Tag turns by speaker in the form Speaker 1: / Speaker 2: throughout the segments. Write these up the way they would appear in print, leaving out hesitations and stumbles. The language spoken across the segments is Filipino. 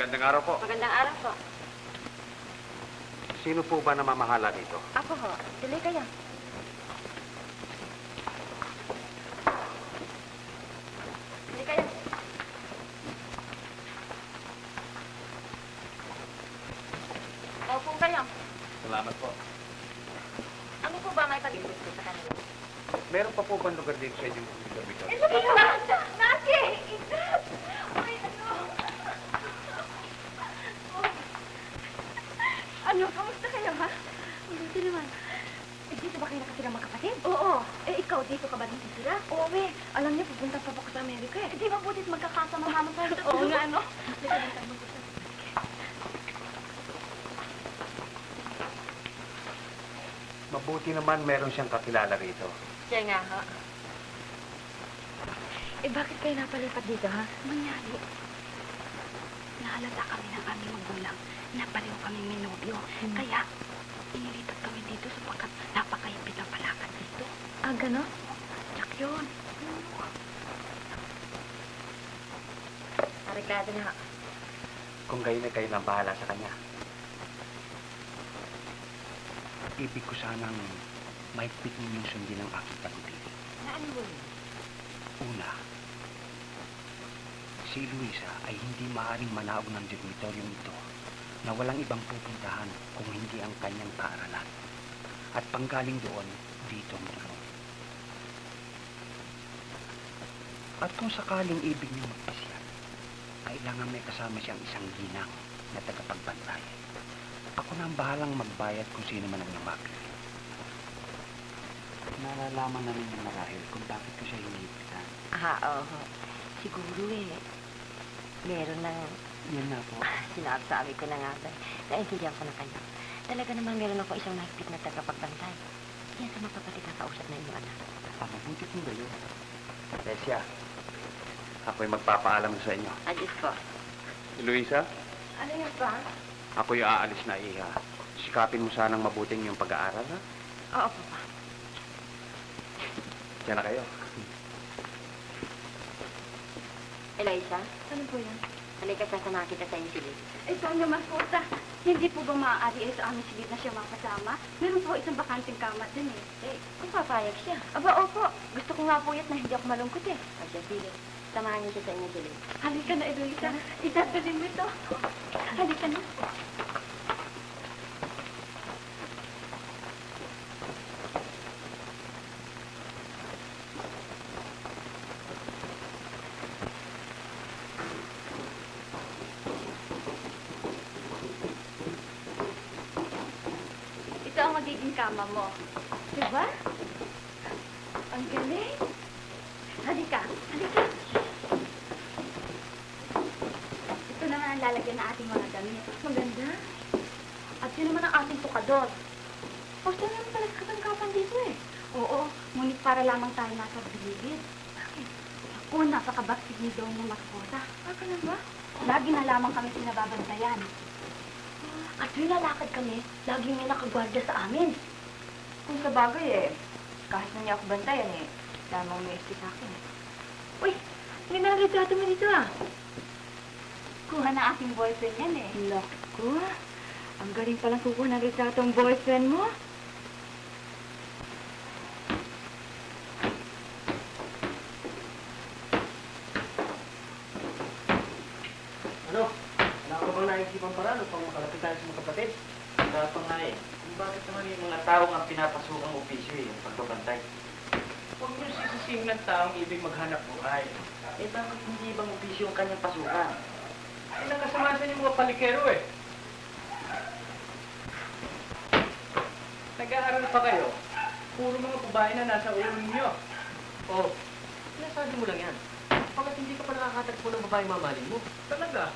Speaker 1: Magandang araw po.
Speaker 2: Magandang araw po.
Speaker 1: Sino po ba namamahala dito?
Speaker 2: Ako ho. Tuloy kayo. Tuloy kayo. Opo kayo.
Speaker 1: Salamat po.
Speaker 2: Ano po ba may pag-ibig ko sa kanila?
Speaker 1: Meron pa po ba lugar dito sa inyong gabi-gabi?
Speaker 2: Ito kayo! Naki! Ingat! Ay, ano? Ano? Kamusta kayo, ha? Mabuti naman. Eh, dito ba kayo nakatira magkapatid? Oo. Eh, ikaw, dito ka ba din titira? Oo, alam niyo, pupunta pa ako sa Amerika, eh. Di mabutit magkakasama-sama tayo sa Oo nga, ano?
Speaker 1: Mabuti naman meron siyang kakilala rito.
Speaker 2: Siya nga, ha? Eh, bakit kayo napalipat dito, ha? Mangyari. Nahalata kami ng aming magulang na pareho kami may nobyo. Kaya, inilipat kami dito sapagkat napakahipit ang palakad dito. Ah, gano'n? Tsak yun. Arigado na.
Speaker 1: Kung gayon ay kayo lang bahala sa kanya. Ibig ko sanang mahigpit ninyong sundin ang aking pag-ibig.
Speaker 2: Na ano mo?
Speaker 1: Una, si Luisa ay hindi maaaring manaog ng dormitoryong ito na walang ibang pupuntahan kung hindi ang kanyang paaralan. At panggaling doon, dito ang tulong. At kung sakaling ibig niyo magpasyal, kailangan may kasama siyang isang ginang na tagapagbantay. Ako na ang bahalang magbayad kung sino man ang mapili. Nalalaman na ninyo marahil kung bakit ko siya hinihipitan.
Speaker 2: Oo. Siguro meron ng...
Speaker 1: Yan na po.
Speaker 2: Sinasabi ko na nga ba. Naintindihan ko na kayo. Talaga naman meron ako isang mahigpit na tagapagbantay. Yan sa mga kapatid na kausap na inyong anak.
Speaker 1: Mabuti po ba yun? Lesia, ako'y magpapaalam sa inyo.
Speaker 2: Adis po.
Speaker 1: Luisa,
Speaker 2: Ano yun pa?
Speaker 1: ako'y aalis na iha. Sikapin mo sanang mabuting yung pag-aaral, ha?
Speaker 2: Oo, papa.
Speaker 1: Diyan na kayo.
Speaker 2: Eliza? Ano po yan? Halika, sasama kita sa inyo silid. Eh, saan naman po ta? Hindi po ba maaari sa aming silid na siya makasama? Meron po isang bakanting kama din eh. Kung papayag siya. Aba, opo. Gusto ko nga po na hindi ako malungkot eh. O siya, sige. Samahan niyo siya sa inyo silid. Halika na, Eliza. Itatalim mo ito. Halika na. Ito ang magiging kama mo. Diba? Ang galing. Halika. Halika. Ito naman ang lalagyan na ating mga damit. Maganda. At yun naman ang ating tukador. Gusto naman pala sa katangkapan dito eh. Oo, ngunit para lamang tayo nasa bilibid. Bakit? Ako, napakabaksig ni Don ng maskota. Ah, ganun ba? Lagi na lamang kami sinababantayan. At tuwing lalakad kami, laging may nakagwardiya sa amin. Kung sa bagay eh, kahit na niya ako bantayan eh, lamang may esti sa akin eh. Uy, hindi na retrato mo dito ah. Kuha na aking boyfriend yan eh. Naku, ang galing palang kukuha ng retrato ang boyfriend mo.
Speaker 3: Ano? Wala ka bang naisipang paraan upang makalapit tayo sa mga kapatid?
Speaker 4: Wala pa nga eh. Kung bakit naman yung mga tao ang pinapasukang opisyo eh, yung pagbabantay?
Speaker 3: Huwag niyo sisisihin ng taong ibig maghanap buhay.
Speaker 4: Eh bakit hindi ibang opisyo ang kanyang pasukan?
Speaker 3: Ay, nakasama sa yung mga palikero eh. Nag-aaral pa kayo. Puro mga babae na nasa ulo ninyo.
Speaker 4: Oh, sinasabi mo lang yan. Bakit hindi ka pa nakakatagpo ng babae mamahalin mo?
Speaker 3: Talaga.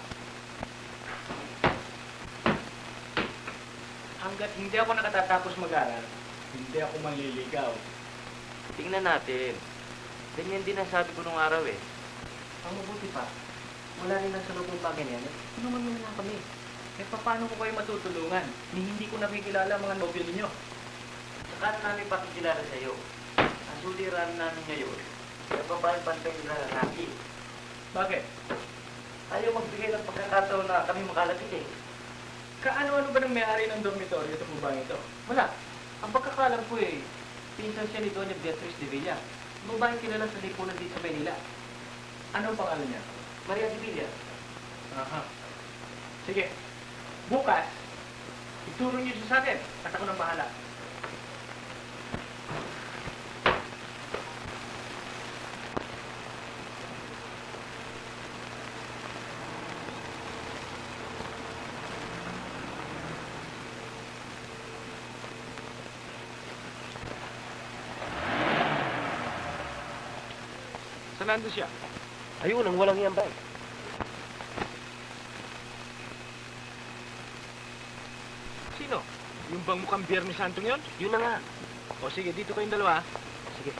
Speaker 3: Hanggat hindi ako nakatatapos mag-aral, hindi ako manliligaw.
Speaker 4: Tingnan natin. Ganyan din ang sabi ko nung araw eh. Ang mabuti pa, wala rin ang salubong pa ganyan. Tulungan mo na lang kami.
Speaker 3: Eh, paano ko kayo matutulungan? Ni hindi ko nakikilala ang mga nobyo ninyo.
Speaker 4: Saka na namin pakikilala sa iyo. Ang suliran namin ngayon, ang babae pantay nila lalaki.
Speaker 3: Bakit?
Speaker 4: ayaw magbigay ng pagkakataon na kami makalapit eh.
Speaker 3: Kaano-ano ba ng may-ari ng dormitoryo ito po ba ito?
Speaker 4: Wala. Ang pagkakalam ko eh, pinsan siya ni Doña Beatriz de Villa. Babaeng kilala sa lipunan dito sa Manila.
Speaker 3: Ano ang pangalan niya?
Speaker 4: Maria de Villa.
Speaker 3: Aha. Sige. Bukas, ituro niyo siya sa akin at ako nang bahala. Saan nandun siya?
Speaker 4: Ayun, ang walang yan ba eh.
Speaker 3: Sino? Yung bang mukhang Biyernes Santong yon?
Speaker 4: Yun na nga.
Speaker 3: O sige, dito kayong dalawa.
Speaker 4: Sige.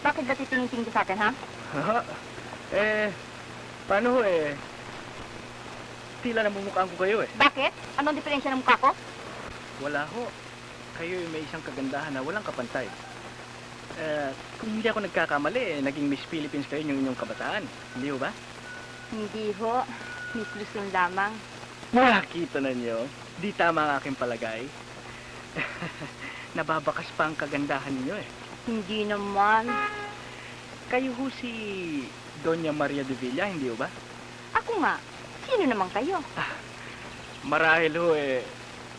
Speaker 2: Bakit ba titingin-tingin sa akin, ha?
Speaker 3: Paano ho eh? Tila namumukhaan ko kayo eh.
Speaker 2: Bakit? Anong diferensya ng mukha ko?
Speaker 3: Wala ho. Kayo may isang kagandahan na walang kapantay. Kung hindi ako nagkakamali, naging Miss Philippines kayo yung inyong kabataan. Hindi ho ba?
Speaker 2: Hindi ho. Miss Luzon lamang.
Speaker 3: Nakita na niyo. Di tama ang aking palagay. Nababakas pa ang kagandahan niyo eh.
Speaker 2: Hindi naman.
Speaker 3: Kayo ho si Doña Maria de Villa, hindi ho ba?
Speaker 2: Ako nga. Sino naman kayo?
Speaker 3: Marahil ho eh,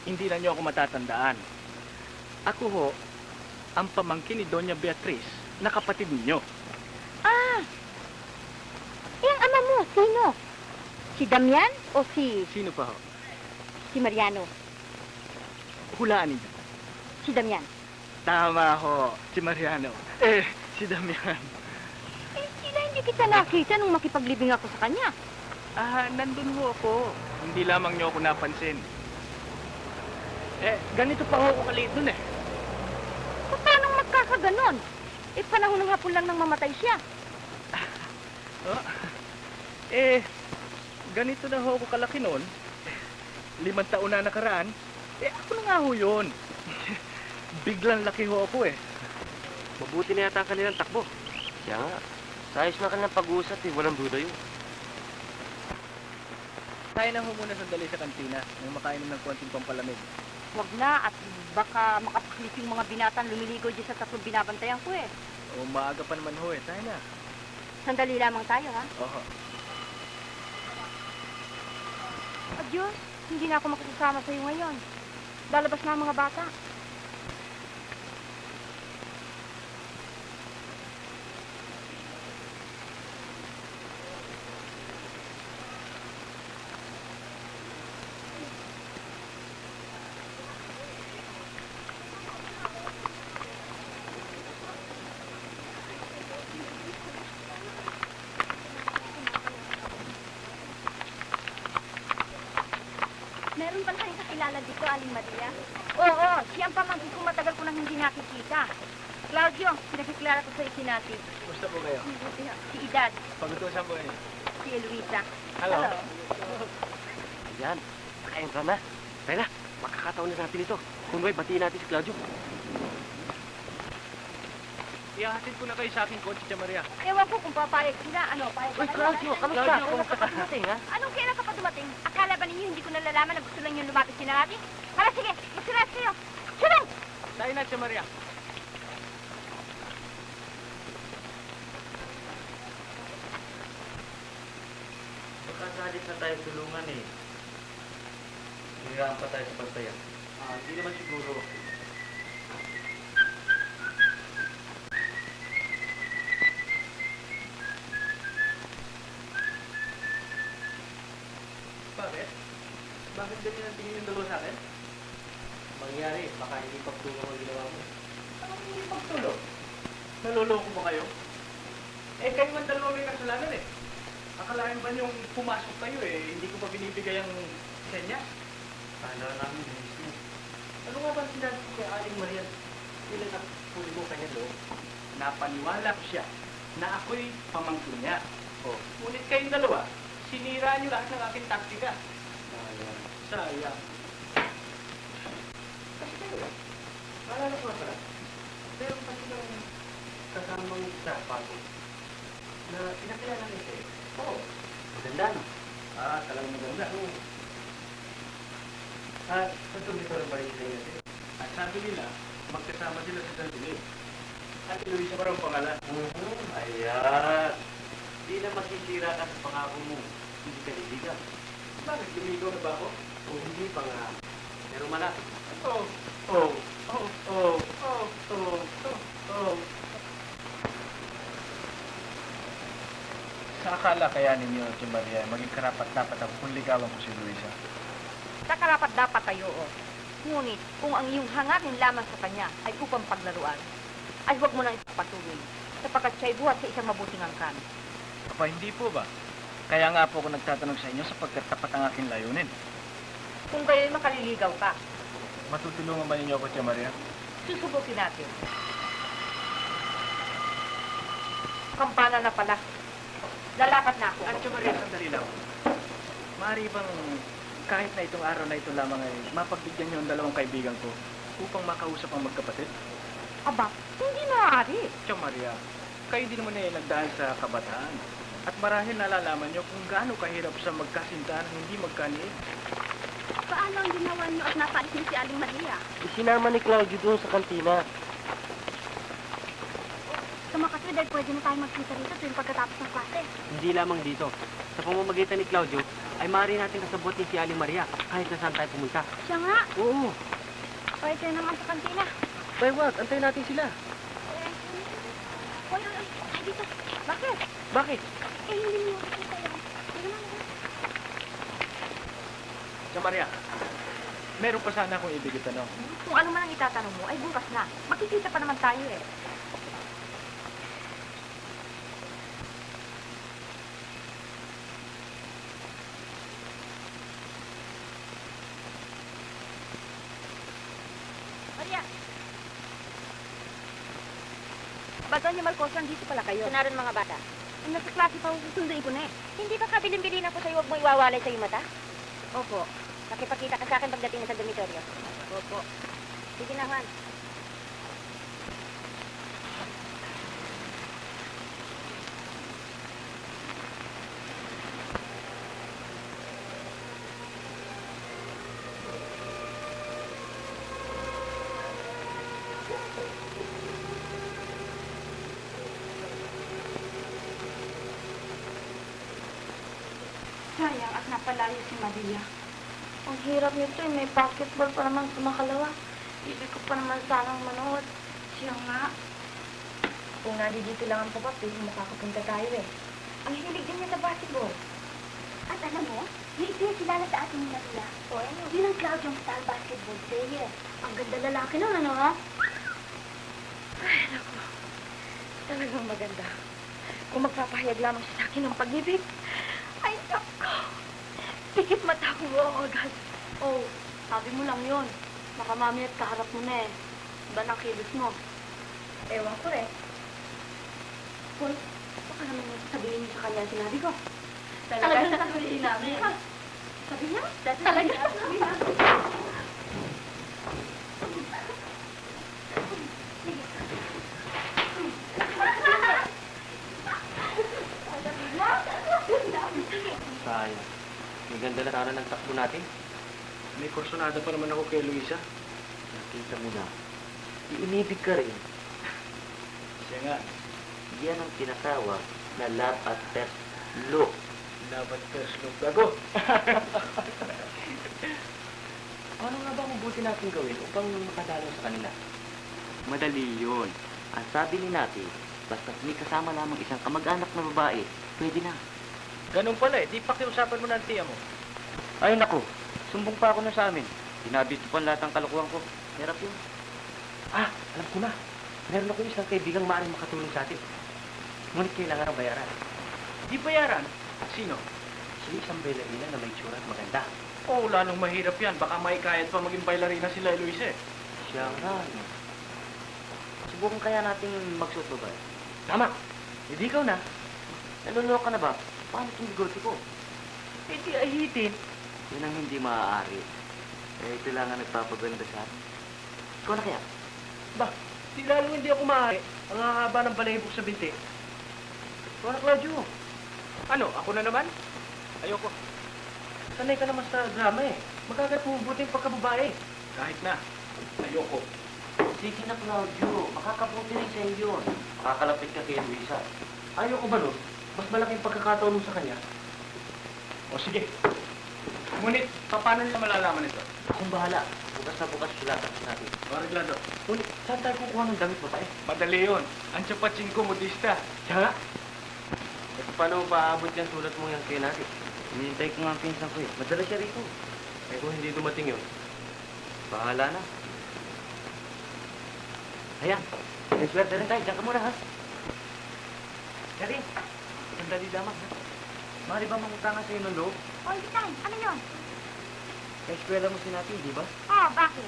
Speaker 3: hindi na niyo ako matatandaan. Ako ho, ang pamangkin ni Doña Beatriz na kapatid niyo.
Speaker 2: Ah! Yung ama mo, sino? Si Damian o si
Speaker 3: Sino pa ho?
Speaker 2: Mariano?
Speaker 3: Hulaan niyo.
Speaker 2: Si Damian.
Speaker 3: Tama ho, si Mariano. Si Damian.
Speaker 2: Sila hindi kita nakita nung makipaglibing ako sa kanya.
Speaker 3: Nandun ho ako. Hindi lamang niyo ako napansin. Ganito pa ho ako kaliit dun eh.
Speaker 2: Paano magkakaganon? Panahon ng hapon lang nang mamatay siya.
Speaker 3: Oh. Ganito na ho ako kalaki noon. 5 taon na nakaraan. Ako na nga ho yun. Biglang laki ho ako eh.
Speaker 4: Mabuti na yata ang kanilang takbo. Kaya nga, sa ayos na kanilang pag-uusap eh, walang duda yun.
Speaker 3: Tayo na ho muna sandali sa kantina nang makainom ng konting pampalamig.
Speaker 2: Huwag na at baka makapaklis yung mga binatang lumiligo dyan sa tatlong binabantayan ko eh.
Speaker 3: O maaga pa naman ho eh. Tayo na.
Speaker 2: Sandali lamang tayo, ha?
Speaker 3: Oho.
Speaker 2: Adios, hindi na ako makikisama sa'yo ngayon. Lalabas na ang mga bata. Meron ba tayong kakilala dito, Aling Maria? Oo, siya ang pamangkin ko matagal ko nang hindi nakikita. Claudio, pinakikilala ko sa'yo si Nati.
Speaker 3: Gusto po kayo?
Speaker 2: Si Idad,
Speaker 3: Pagutusan po eh.
Speaker 2: si Eloisa.
Speaker 3: Hello.
Speaker 4: Ayan, nakain ka na. Tara, makakataon na natin ito. Kung may batiin natin si Claudio.
Speaker 3: Ihahatid ko na kayo sa aking kotse, Tia Maria.
Speaker 2: Ewan ko kung papayag sila. Ano, payag
Speaker 4: Uy, Claudio, kamusta?
Speaker 3: Claudio,
Speaker 4: Kumusta ka dumating, ha?
Speaker 2: Anong kailan ka pa dumating? Akala ba ninyo hindi ko nalalaman na gusto lang yung lumapit si Nati? Hala, sige, magsulat kayo. Sunod!
Speaker 3: Tayo na, Tia Maria.
Speaker 4: Baka salit na tayo tulungan eh. Hiraan pa tayo sa pagtaya. Hindi naman siguro.
Speaker 3: Bakit? Bakit ganyan ang tingin yung dalawa sa akin?
Speaker 4: nangyari? Baka hindi pagtulong ang ginawa mo.
Speaker 3: Anong hindi pagtulog? Naluloko ba kayo? Eh, kayo man dalawa may kasalanan eh. Akalain ba niyong pumasok kayo eh, hindi ko pa binibigay ang senya?
Speaker 4: Kala namin mismo.
Speaker 3: Ano nga ba ang sinabi ko kay Aling Maria?
Speaker 4: Ilan na huli mo kanya loob?
Speaker 3: Napaniwala ko siya na ako'y pamangkin niya.
Speaker 4: Oh,
Speaker 3: Ngunit kayong dalawa, sinira niyo lahat ng aking taktika.
Speaker 4: sayang.
Speaker 3: Sayang.
Speaker 4: Kasi kayo, maalala ko na pala, meron pa silang kasamang sapato na pinakilala niya sa'yo. Oo, maganda no?
Speaker 3: Talagang maganda.
Speaker 4: Oo. At patuloy pa rin ba rin sila niya sa'yo?
Speaker 3: At sabi nila, magkasama sila sa San Felipe. At Luisa pa raw ang pangalan.
Speaker 4: Ayan. Di na masisira ka sa pangako mo. Hindi ka liligaw.
Speaker 3: Bakit lumigaw na ba ako?
Speaker 4: O hindi pa nga. Pero malapit.
Speaker 3: Oh, oh, oh, oh, oh, oh, oh, oh. Sa akala kaya ninyo, Tia Maria, maging karapat-dapat ako kung ligawan ko si Luisa.
Speaker 2: Sa karapat dapat tayo, oh. Ngunit, kung ang iyong hangarin lamang sa kanya ay upang paglaruan, ay huwag mo nang ipagpatuloy, sapagkat siya'y buhat sa isang mabuting angkan.
Speaker 3: Aba, hindi po ba? Kaya nga po ako nagtatanong sa inyo sapagkat tapat ang aking layunin.
Speaker 2: Kung gayo'y makaliligaw ka,
Speaker 3: Matutulungan ba ninyo ako, Tia Maria?
Speaker 2: susubukin natin. Kampana na pala. Lalakad na ako.
Speaker 3: At Tia Maria, sandali lang. Maaari bang kahit na itong araw na ito lamang ay mapagbigyan niyo ang dalawang kaibigan ko upang makausap ang magkapatid?
Speaker 2: Aba, hindi maaari.
Speaker 3: Tia Maria, kayo din naman ay nagdaan sa kabataan. At marahil nalalaman niyo kung gaano kahirap sa magkasintahan ng hindi magkaniig.
Speaker 2: Paano ang ginawa niyo at napaalis niyo si Aling Maria?
Speaker 4: Isinama ni Claudio doon sa kantina.
Speaker 2: Sumakasya dahil pwede na tayo magkita rito tuwing pagkatapos ng klase.
Speaker 4: Hindi lamang dito. Sa pamamagitan ni Claudio, ay maaari natin kasabutin si Aling Maria kahit na saan tayo pumunta.
Speaker 2: Siya nga.
Speaker 4: Oo.
Speaker 2: Pwede tayo naman sa kantina.
Speaker 4: Bay, wag. Antayin natin sila.
Speaker 2: Oy, ay dito. Bakit?
Speaker 4: Bakit?
Speaker 2: Eh, hindi mo makikita yan. Hindi naman.
Speaker 3: Tia Maria, meron pa sana akong ibig itanong.
Speaker 2: Kung ano man ang itatanong mo, ay bukas na. Makikita pa naman tayo eh. Maria! Bato niya Marcos, nandito pala kayo.
Speaker 5: Sanaran mga bata.
Speaker 2: Ay, nasa klase pa, susunduin ko na eh.
Speaker 5: Hindi ba kabilin-bilin ako sa'yo, huwag mo iwawalay sa'yo mata?
Speaker 2: Opo.
Speaker 5: Makipagkita ka sa akin pagdating na sa dormitoryo.
Speaker 2: Opo.
Speaker 5: Sige na, Juan.
Speaker 2: Sayang at napalayo si Maria.
Speaker 5: Ang hirap nito eh. May basketball pa naman sumakalawa. Ibig ko pa naman sanang manood.
Speaker 2: Siya nga.
Speaker 5: Kung nandito lang ang papa, pwede makakapunta tayo eh.
Speaker 2: Ang hilig din niya sa basketball. At alam mo, may kilala sa atin ni Maria.
Speaker 5: O ano?
Speaker 2: Yun ang Claudio star basketball player. Ang ganda lalaki nun, ano ha?
Speaker 5: Ay, naku. Talagang maganda. Kung magpapahayag lamang siya sa akin ng pag-ibig.
Speaker 2: Ay, naku. Pikit mata ko mo agad. Oh, sabi mo lang yun. Baka mami at kaharap mo na eh. Iba ng kilos mo.
Speaker 5: Ewan ko eh.
Speaker 2: Hoy, baka naman yung sabihin niyo sa kanya ang sinabi ko.
Speaker 5: Talagang sasabihin namin.
Speaker 2: Sabi niya?
Speaker 5: Talagang
Speaker 2: sabi niya.
Speaker 4: Sayang. Ang ganda na sana ng takbo natin.
Speaker 3: May kursonada pa naman ako kay Luisa.
Speaker 4: Nakita mo na. Iinibig ka rin.
Speaker 3: Siya nga,
Speaker 4: Yan ang tinatawa na love at first look.
Speaker 3: dapat first look gago.
Speaker 4: Ano nga ba ang mabuti natin gawin upang makadalaw sa kanila? Madali yun. Ang sabi ni Nati, basta may kasama lamang isang kamag-anak na babae, pwede na.
Speaker 3: Ganun pala eh, di pakiusapan mo na ang tiya mo.
Speaker 4: Ay nako, sumbong pa ako na sa amin. Tinabit ko pa lahat ng kalokohan ko. Hirap yun.
Speaker 3: Ah, alam ko na. Meron ako isang kaibigang maaaring makatulong sa atin. Ngunit kailangan ng bayaran.
Speaker 1: Di bayaran. Sino?
Speaker 3: Si isang bailarina na may tsura at maganda.
Speaker 1: Oh, lalong mahirap yan. Baka may kayat pa maging bailarina sila, Luis eh.
Speaker 4: Siya nga. No? Subukan kaya nating magsuot ba?
Speaker 3: Tama. Hindi ikaw na.
Speaker 4: Naluloko ka na ba? Paano itong bigote ko?
Speaker 3: Eh, di ahitin.
Speaker 4: Yun ang hindi maaari. Eh, ito lang ang nagpapaganda sa akin. Ikaw na kaya?
Speaker 3: Ba, di lalo hindi ako maaari. Ang hahaba ng balahibok sa binti. Ikaw na, Claudio.
Speaker 1: Ano, ako na naman? Ayoko.
Speaker 3: Sanay ka naman sa drama eh. Magagat mo buti yung pagkababae.
Speaker 1: Kahit na. Ayoko.
Speaker 4: Sige na, Claudio. Makakabuti rin sa iyo yun. Makakalapit ka kay Luisa.
Speaker 3: Ayaw ko ba nun? Mas malaking pagkakataon mo sa kanya.
Speaker 1: O sige. Ngunit, paano nila malalaman ito?
Speaker 4: Akong bahala. Bukas na bukas sulatan natin.
Speaker 1: Mariglado.
Speaker 3: Ngunit, saan tayo kukuha ng damit babae?
Speaker 1: Madali yun. Ang tsapatsing ko, modista.
Speaker 3: Siya nga.
Speaker 4: At paano paabot yung sulat mo yung kay natin? Hinihintay ko nga ang pinsan ko eh. Madala siya rito.
Speaker 3: Eh kung hindi dumating yun.
Speaker 4: Bahala na. Ayan. May swerte rin tayo. Diyan ka muna ha.
Speaker 3: Dari, sandali lamang ha.
Speaker 4: Mari ba mangutangan sa'yo ng loob?
Speaker 2: O, hindi tayo. Ano yun?
Speaker 4: Sa eskwela mo si Nati, di ba?
Speaker 2: Oh, bakit?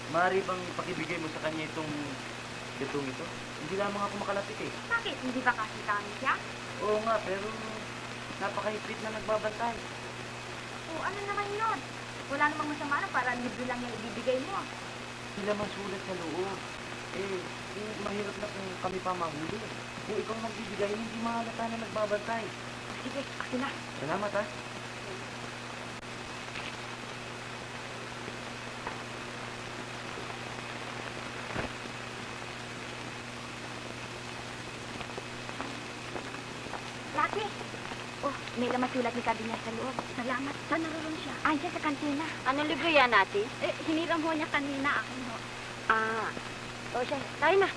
Speaker 4: Mari bang pakibigay mo sa kanya itong gatong ito? Hindi lamang ako makalapit eh.
Speaker 2: Bakit? Hindi ba kasi kami siya?
Speaker 4: Oo nga, pero napakahigpit na nagbabantay.
Speaker 2: O, ano naman yun? Wala namang masama na para libre lang yung ibibigay mo.
Speaker 4: Sila man sulat sa loob. Mahirap na kung kami pa mahuli. Kung ikaw magbibigay, hindi mahalata na nagbabantay.
Speaker 2: Sige, ako na.
Speaker 4: Salamat ha.
Speaker 2: Laki! Oh, may laman sulat ni Kabinya sa loob. Salamat. Saan naroon siya? Ay, siya sa kantina.
Speaker 5: Anong libro yan, ate?
Speaker 2: Eh, hiniram ho niya kanina. Akin ho.
Speaker 5: Ah. O siya, tayo na.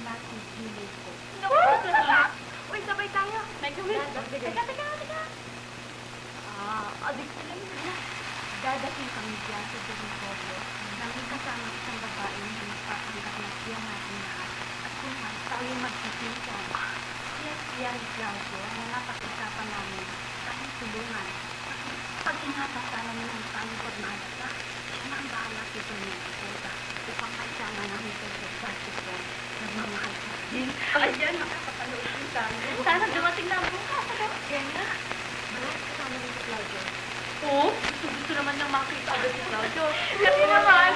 Speaker 2: Laki, himay ko. Naku, uy, sabay tayo. May gawin. Teka. Adik ko lang na. Dadating kami dyan sa dormitorio. Nang kasama isang babae na nagpapanggap na siya natin lahat. At kung tayo magsisinsan. Siya ni Claudio na napag-usapan namin tayong tulungan. Pag inatasan namin ang tayong pagmalasa, siya na ang bahala si Tony Isoda upang kaisama namin sa basketball. Nagmamahal sa akin. Ayan, makakapanood din tayo. Sana dumating na ang bukas. Yan na. Maraming kasama rin si Claudio. Oo, gusto naman niyang makita agad si Claudio. Kasi naman.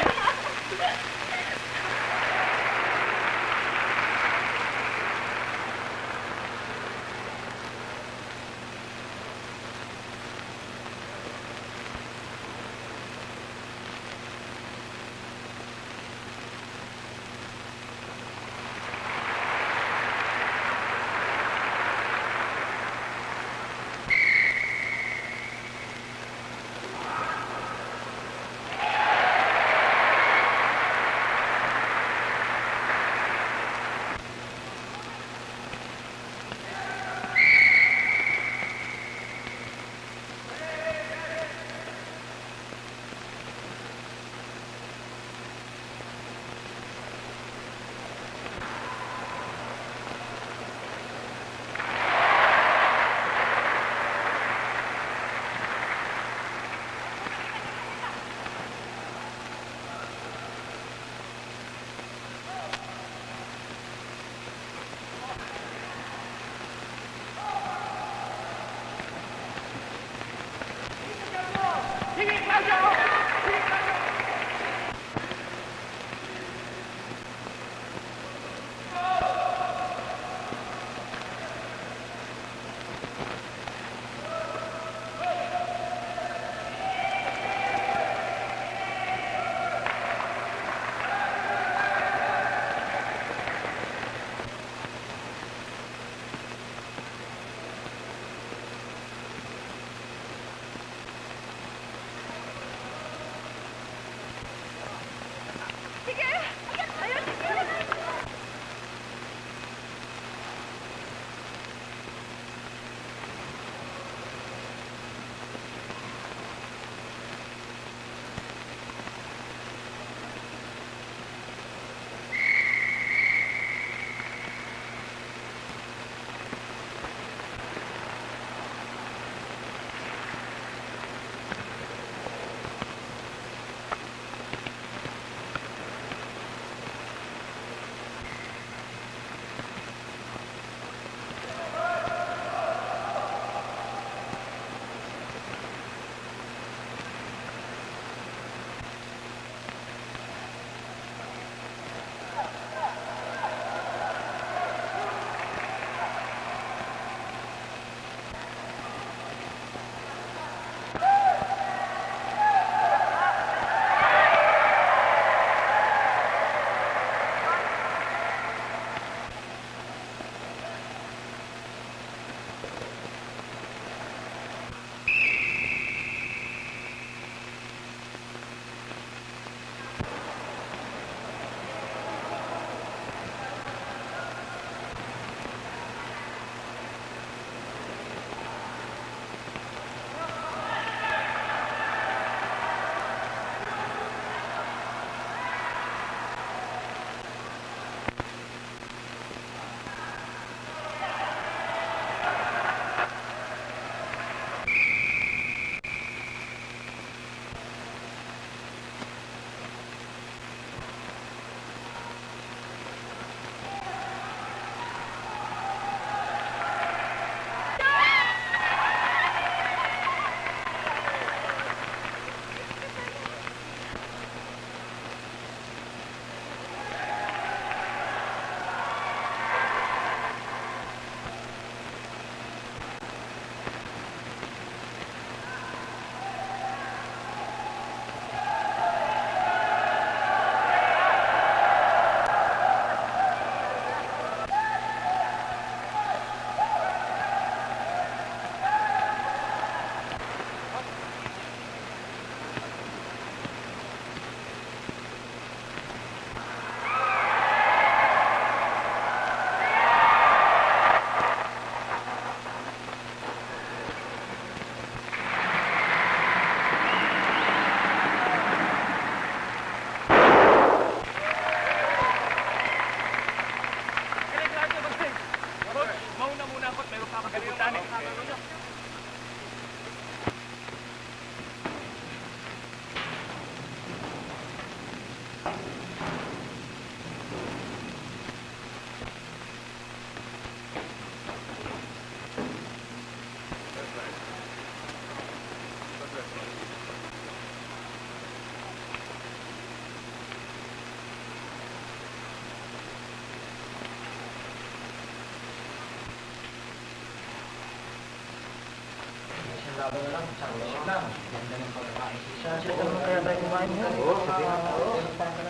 Speaker 3: Bago na lang, isang isip lang. Ganda ng pagkain. Isa naman kaya tayo kumain mo? Oo, sabi nga. Oo,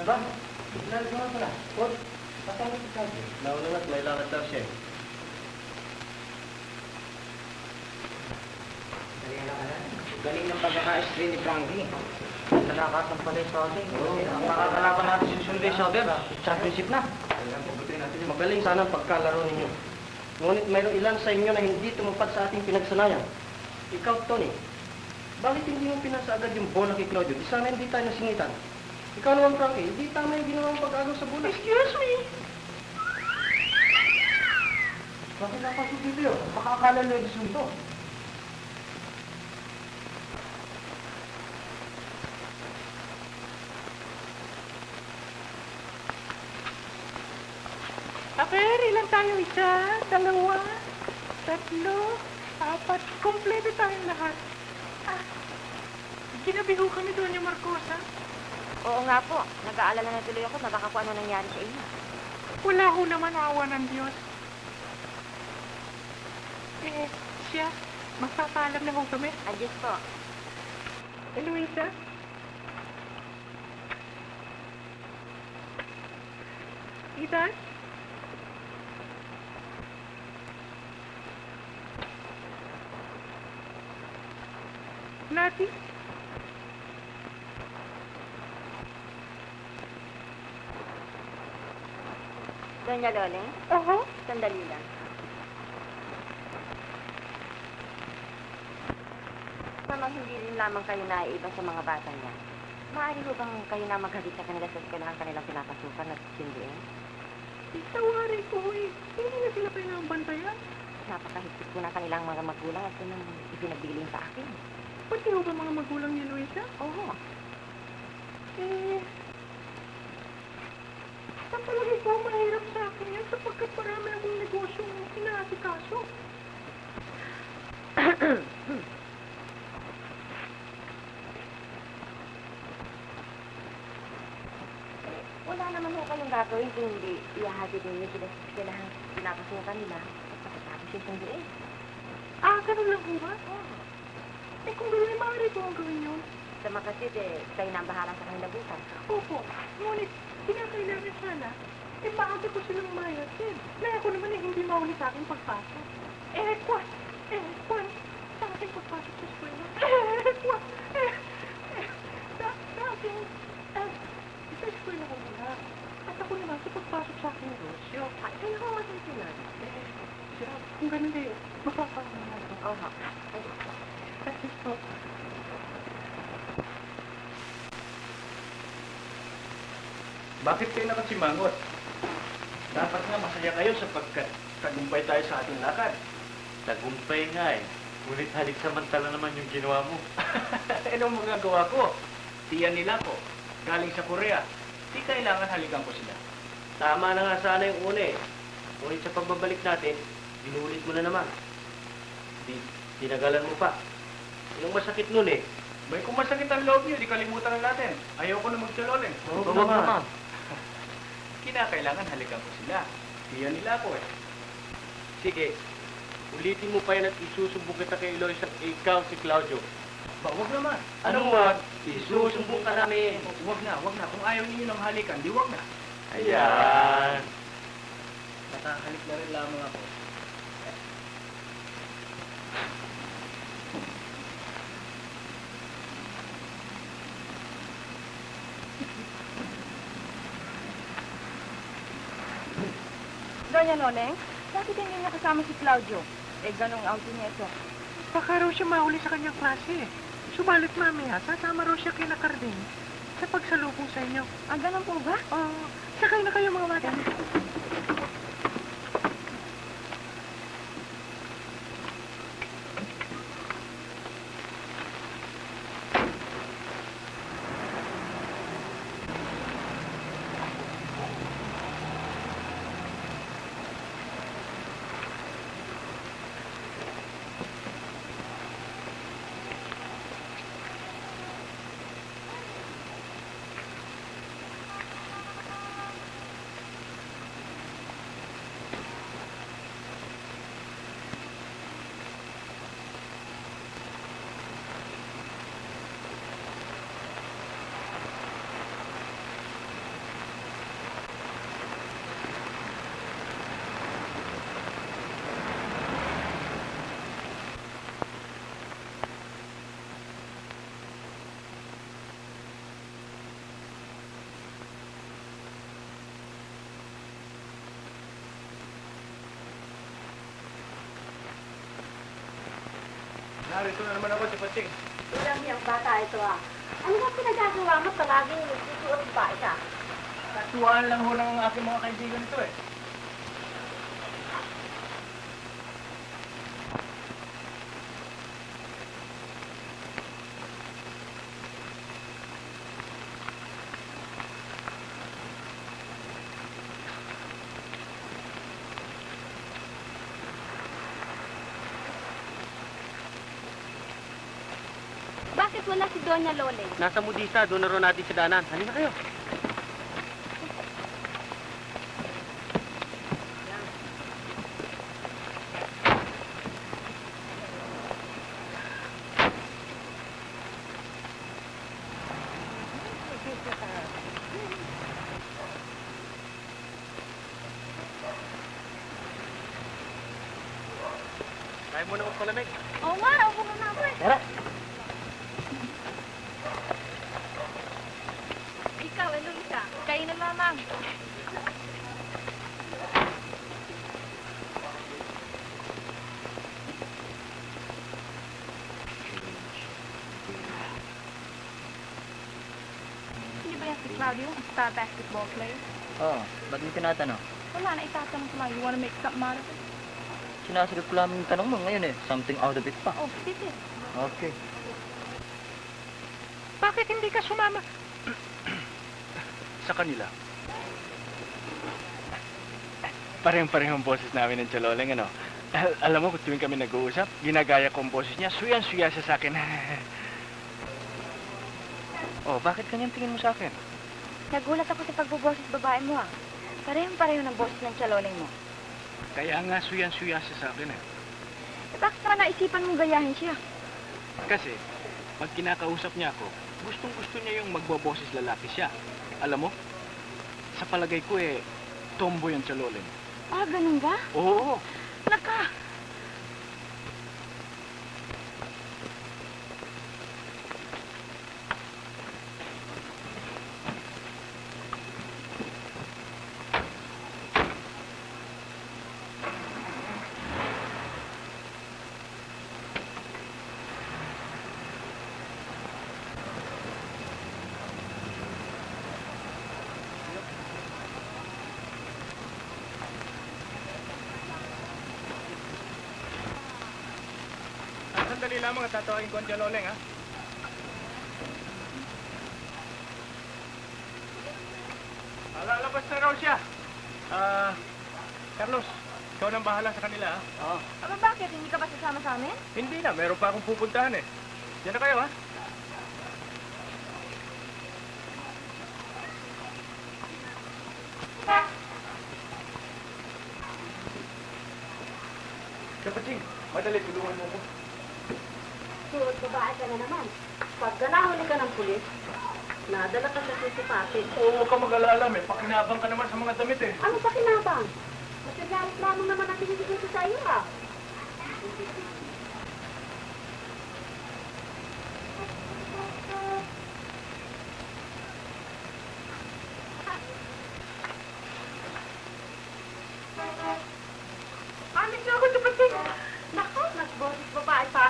Speaker 3: ba? Ilan ko nga pala. What? Pasama si Sabi. Nauna nga't may lakad daw siya.
Speaker 1: Galing ng pagkaka-screen ni Frankie.
Speaker 3: Nalakas ng pala yung Soder. Ang makakalaban natin si Sunday Soder. Championship na. Magaling sana ang pagkalaro ninyo. Ngunit mayroong ilan sa inyo na hindi tumupad sa ating pinagsanayan. Ikaw, Tony, bakit hindi mo pinasa agad yung bola kay Claudio? Di sana hindi tayo nasingitan. Ikaw naman, Frankie, hindi tama yung ginawang pag-agaw sa bola. Excuse me! Bakit napasok dito yun? Baka akala nyo yung disunto.
Speaker 6: Aper, ilan tayo? Isa, dalawa, tatlo, apat. Kompleto tayong lahat. Ginabi ho kami doon yung Marcosa.
Speaker 5: Oo nga po. Nag-aalala na tuloy ako na baka kung ano nangyari sa inyo.
Speaker 6: Wala ho naman awa ng Diyos. Siya, magpapaalam na ho kami.
Speaker 5: Adjust po.
Speaker 6: Eloisa? Ethan? Nati?
Speaker 5: Doña Loleng,
Speaker 6: Oho.
Speaker 5: sandali lang. Mamang hindi rin lamang kayo naiiba sa mga bata niya. Maaari ho bang kayo na maghagit sa kanila sa eskwelahan kanilang pinapasukan at sindiin?
Speaker 6: Itawari ko eh. Hindi na sila pinabantayan.
Speaker 5: Napakahigpit po na kanilang mga magulang at yun ang ipinagbiling sa akin.
Speaker 6: Pati ho ba mga magulang ni Luisa?
Speaker 5: Oo.
Speaker 6: Sa palagay ko, mahirap sa akin yan sapagkat marami akong negosyo inaasikaso.
Speaker 5: Wala naman ho kayong gagawin kung hindi iahagid ninyo sila sa eskwelahan pinapasukan nila at pagkatapos yung sunduin.
Speaker 6: Ganun lang ho ba?
Speaker 5: Oo.
Speaker 6: Kung gano'n, maaari ko ang gawin yun.
Speaker 5: Sa Makassit, kayo na ang bahala sa kanila bukas.
Speaker 6: Opo. Ngunit, kinakailangan sana, maaga ko silang mayasin. Na ako naman hindi mauli sa aking pagpasok. Kwan! Sa aking pagpasok sa eskwela. Kwan! Sa aking, sa eskwela ko muna. At ako naman sa pagpasok sa aking negosyo.
Speaker 5: Ay, kayo ko masusunod.
Speaker 6: Siya, kung ganun kayo, mapapagawa na ito.
Speaker 5: Oo.
Speaker 6: Kasi po,
Speaker 3: Bakit kayo nakasimangot? Dapat nga masaya kayo sapagkat tagumpay tayo sa ating lakad.
Speaker 4: Tagumpay nga eh. Ngunit halik samantala naman yung ginawa mo.
Speaker 3: Anong magagawa ko? Tiyan nila ko. Galing sa Korea. Di kailangan halikan ko sila. Tama na nga sana yung una eh. Ngunit sa pagbabalik natin, binulit mo na naman. Tinagalan mo pa. Yung masakit nun eh. Bay, kung masakit ang loob niyo, di kalimutan na natin. Ayoko na magtuloleng.
Speaker 4: Oo naman.
Speaker 3: Kinakailangan halikan ko sila. Tiyan nila ako eh. Sige, ulitin mo pa yan at isusumbong kita kay Eloisa at ikaw si Claudio. Ba, wag naman. Anong wag? Isusumbong ka namin. Wag na. Kung ayaw niyo ng halikan, di wag na.
Speaker 4: Ayan.
Speaker 3: Nakahalik na rin lamang ako.
Speaker 2: Doña Loleng, bakit hindi niya kasama si Claudio? Ganong outing niya ito.
Speaker 6: baka raw siya mahuli sa kanyang klase. Subalit mamaya, sasama raw siya kina Carding sa pagsalubong sa inyo.
Speaker 2: Ganun po ba?
Speaker 6: Sakay na kayo mga bata. Narito na naman ako, Chapaching.
Speaker 2: Ulang niyang bata ito ah. Ano ba pinagagawa mo palaging nagsusuot ba ka?
Speaker 6: Katuwaan lang ho ng aking mga kaibigan ito eh.
Speaker 2: Bakit wala si Doña Lole?
Speaker 3: Nasa Mudisa, doon na rin natin si Danan. Halina kayo. Kaya mo na magpalamig.
Speaker 2: Oo nga, upo muna ako eh.
Speaker 3: Tara.
Speaker 2: Ikaw, Eloisa. Kayo na mamang. Hindi ba yan si Claudio, ang star basketball player?
Speaker 4: Oo, ba't mo tinatanong?
Speaker 2: Wala na, itatanong ko lang. You wanna make something out of it?
Speaker 4: Sinasagot ko lang yung tanong mo ngayon eh. Something out of it pa.
Speaker 2: Oh, this is.
Speaker 4: Okay.
Speaker 6: Bakit hindi ka sumama?
Speaker 1: Sa kanila. Parehong-pareho ang boses namin ng Chaloleng, ano? Alam mo, kung tuwing kami nag-uusap, ginagaya ko ang boses niya, suyan-suya siya sa akin. Oh, bakit ganyan tingin mo sa akin?
Speaker 2: Nagulat ako sa pagbuboses babae mo ah. Parehong-pareho ng boses ng chaloleng mo.
Speaker 1: Kaya nga suyan-suya siya sa akin, eh.
Speaker 2: Bakit naman naisipan mong gayahin siya?
Speaker 1: Kasi, pag kinakausap niya ako, gustong-gusto niya yung magboboses lalaki siya. Alam mo, sa palagay ko tomboy ang Chaloleng.
Speaker 2: Ah, ganun ba?
Speaker 1: Oo,
Speaker 2: Naka!
Speaker 6: Sandali lamang at tatawagin ko ang Jaloleng, ha? Lalabas na raw siya. Carlos, ikaw nang bahala sa kanila, ha?
Speaker 3: Oo.
Speaker 2: Aba, bakit? Hindi ka ba sasama sa amin?
Speaker 6: Hindi na, meron pa akong pupuntahan eh. Diyan na kayo, ha? Kapatid, madali, tulungan mo ko.
Speaker 2: Suot babae ka na naman. Pag nahuli ka ng pulis, nadala ka sa susupatin.
Speaker 6: Oo, huwag ka mag-alala, may pakinabang ka naman sa mga damit eh.
Speaker 2: Ano pa kinabang? Masagalit lamang naman ang pinigigil sa iyo ah. Alis na ako sa pating. Naku, nagbosis babae pa.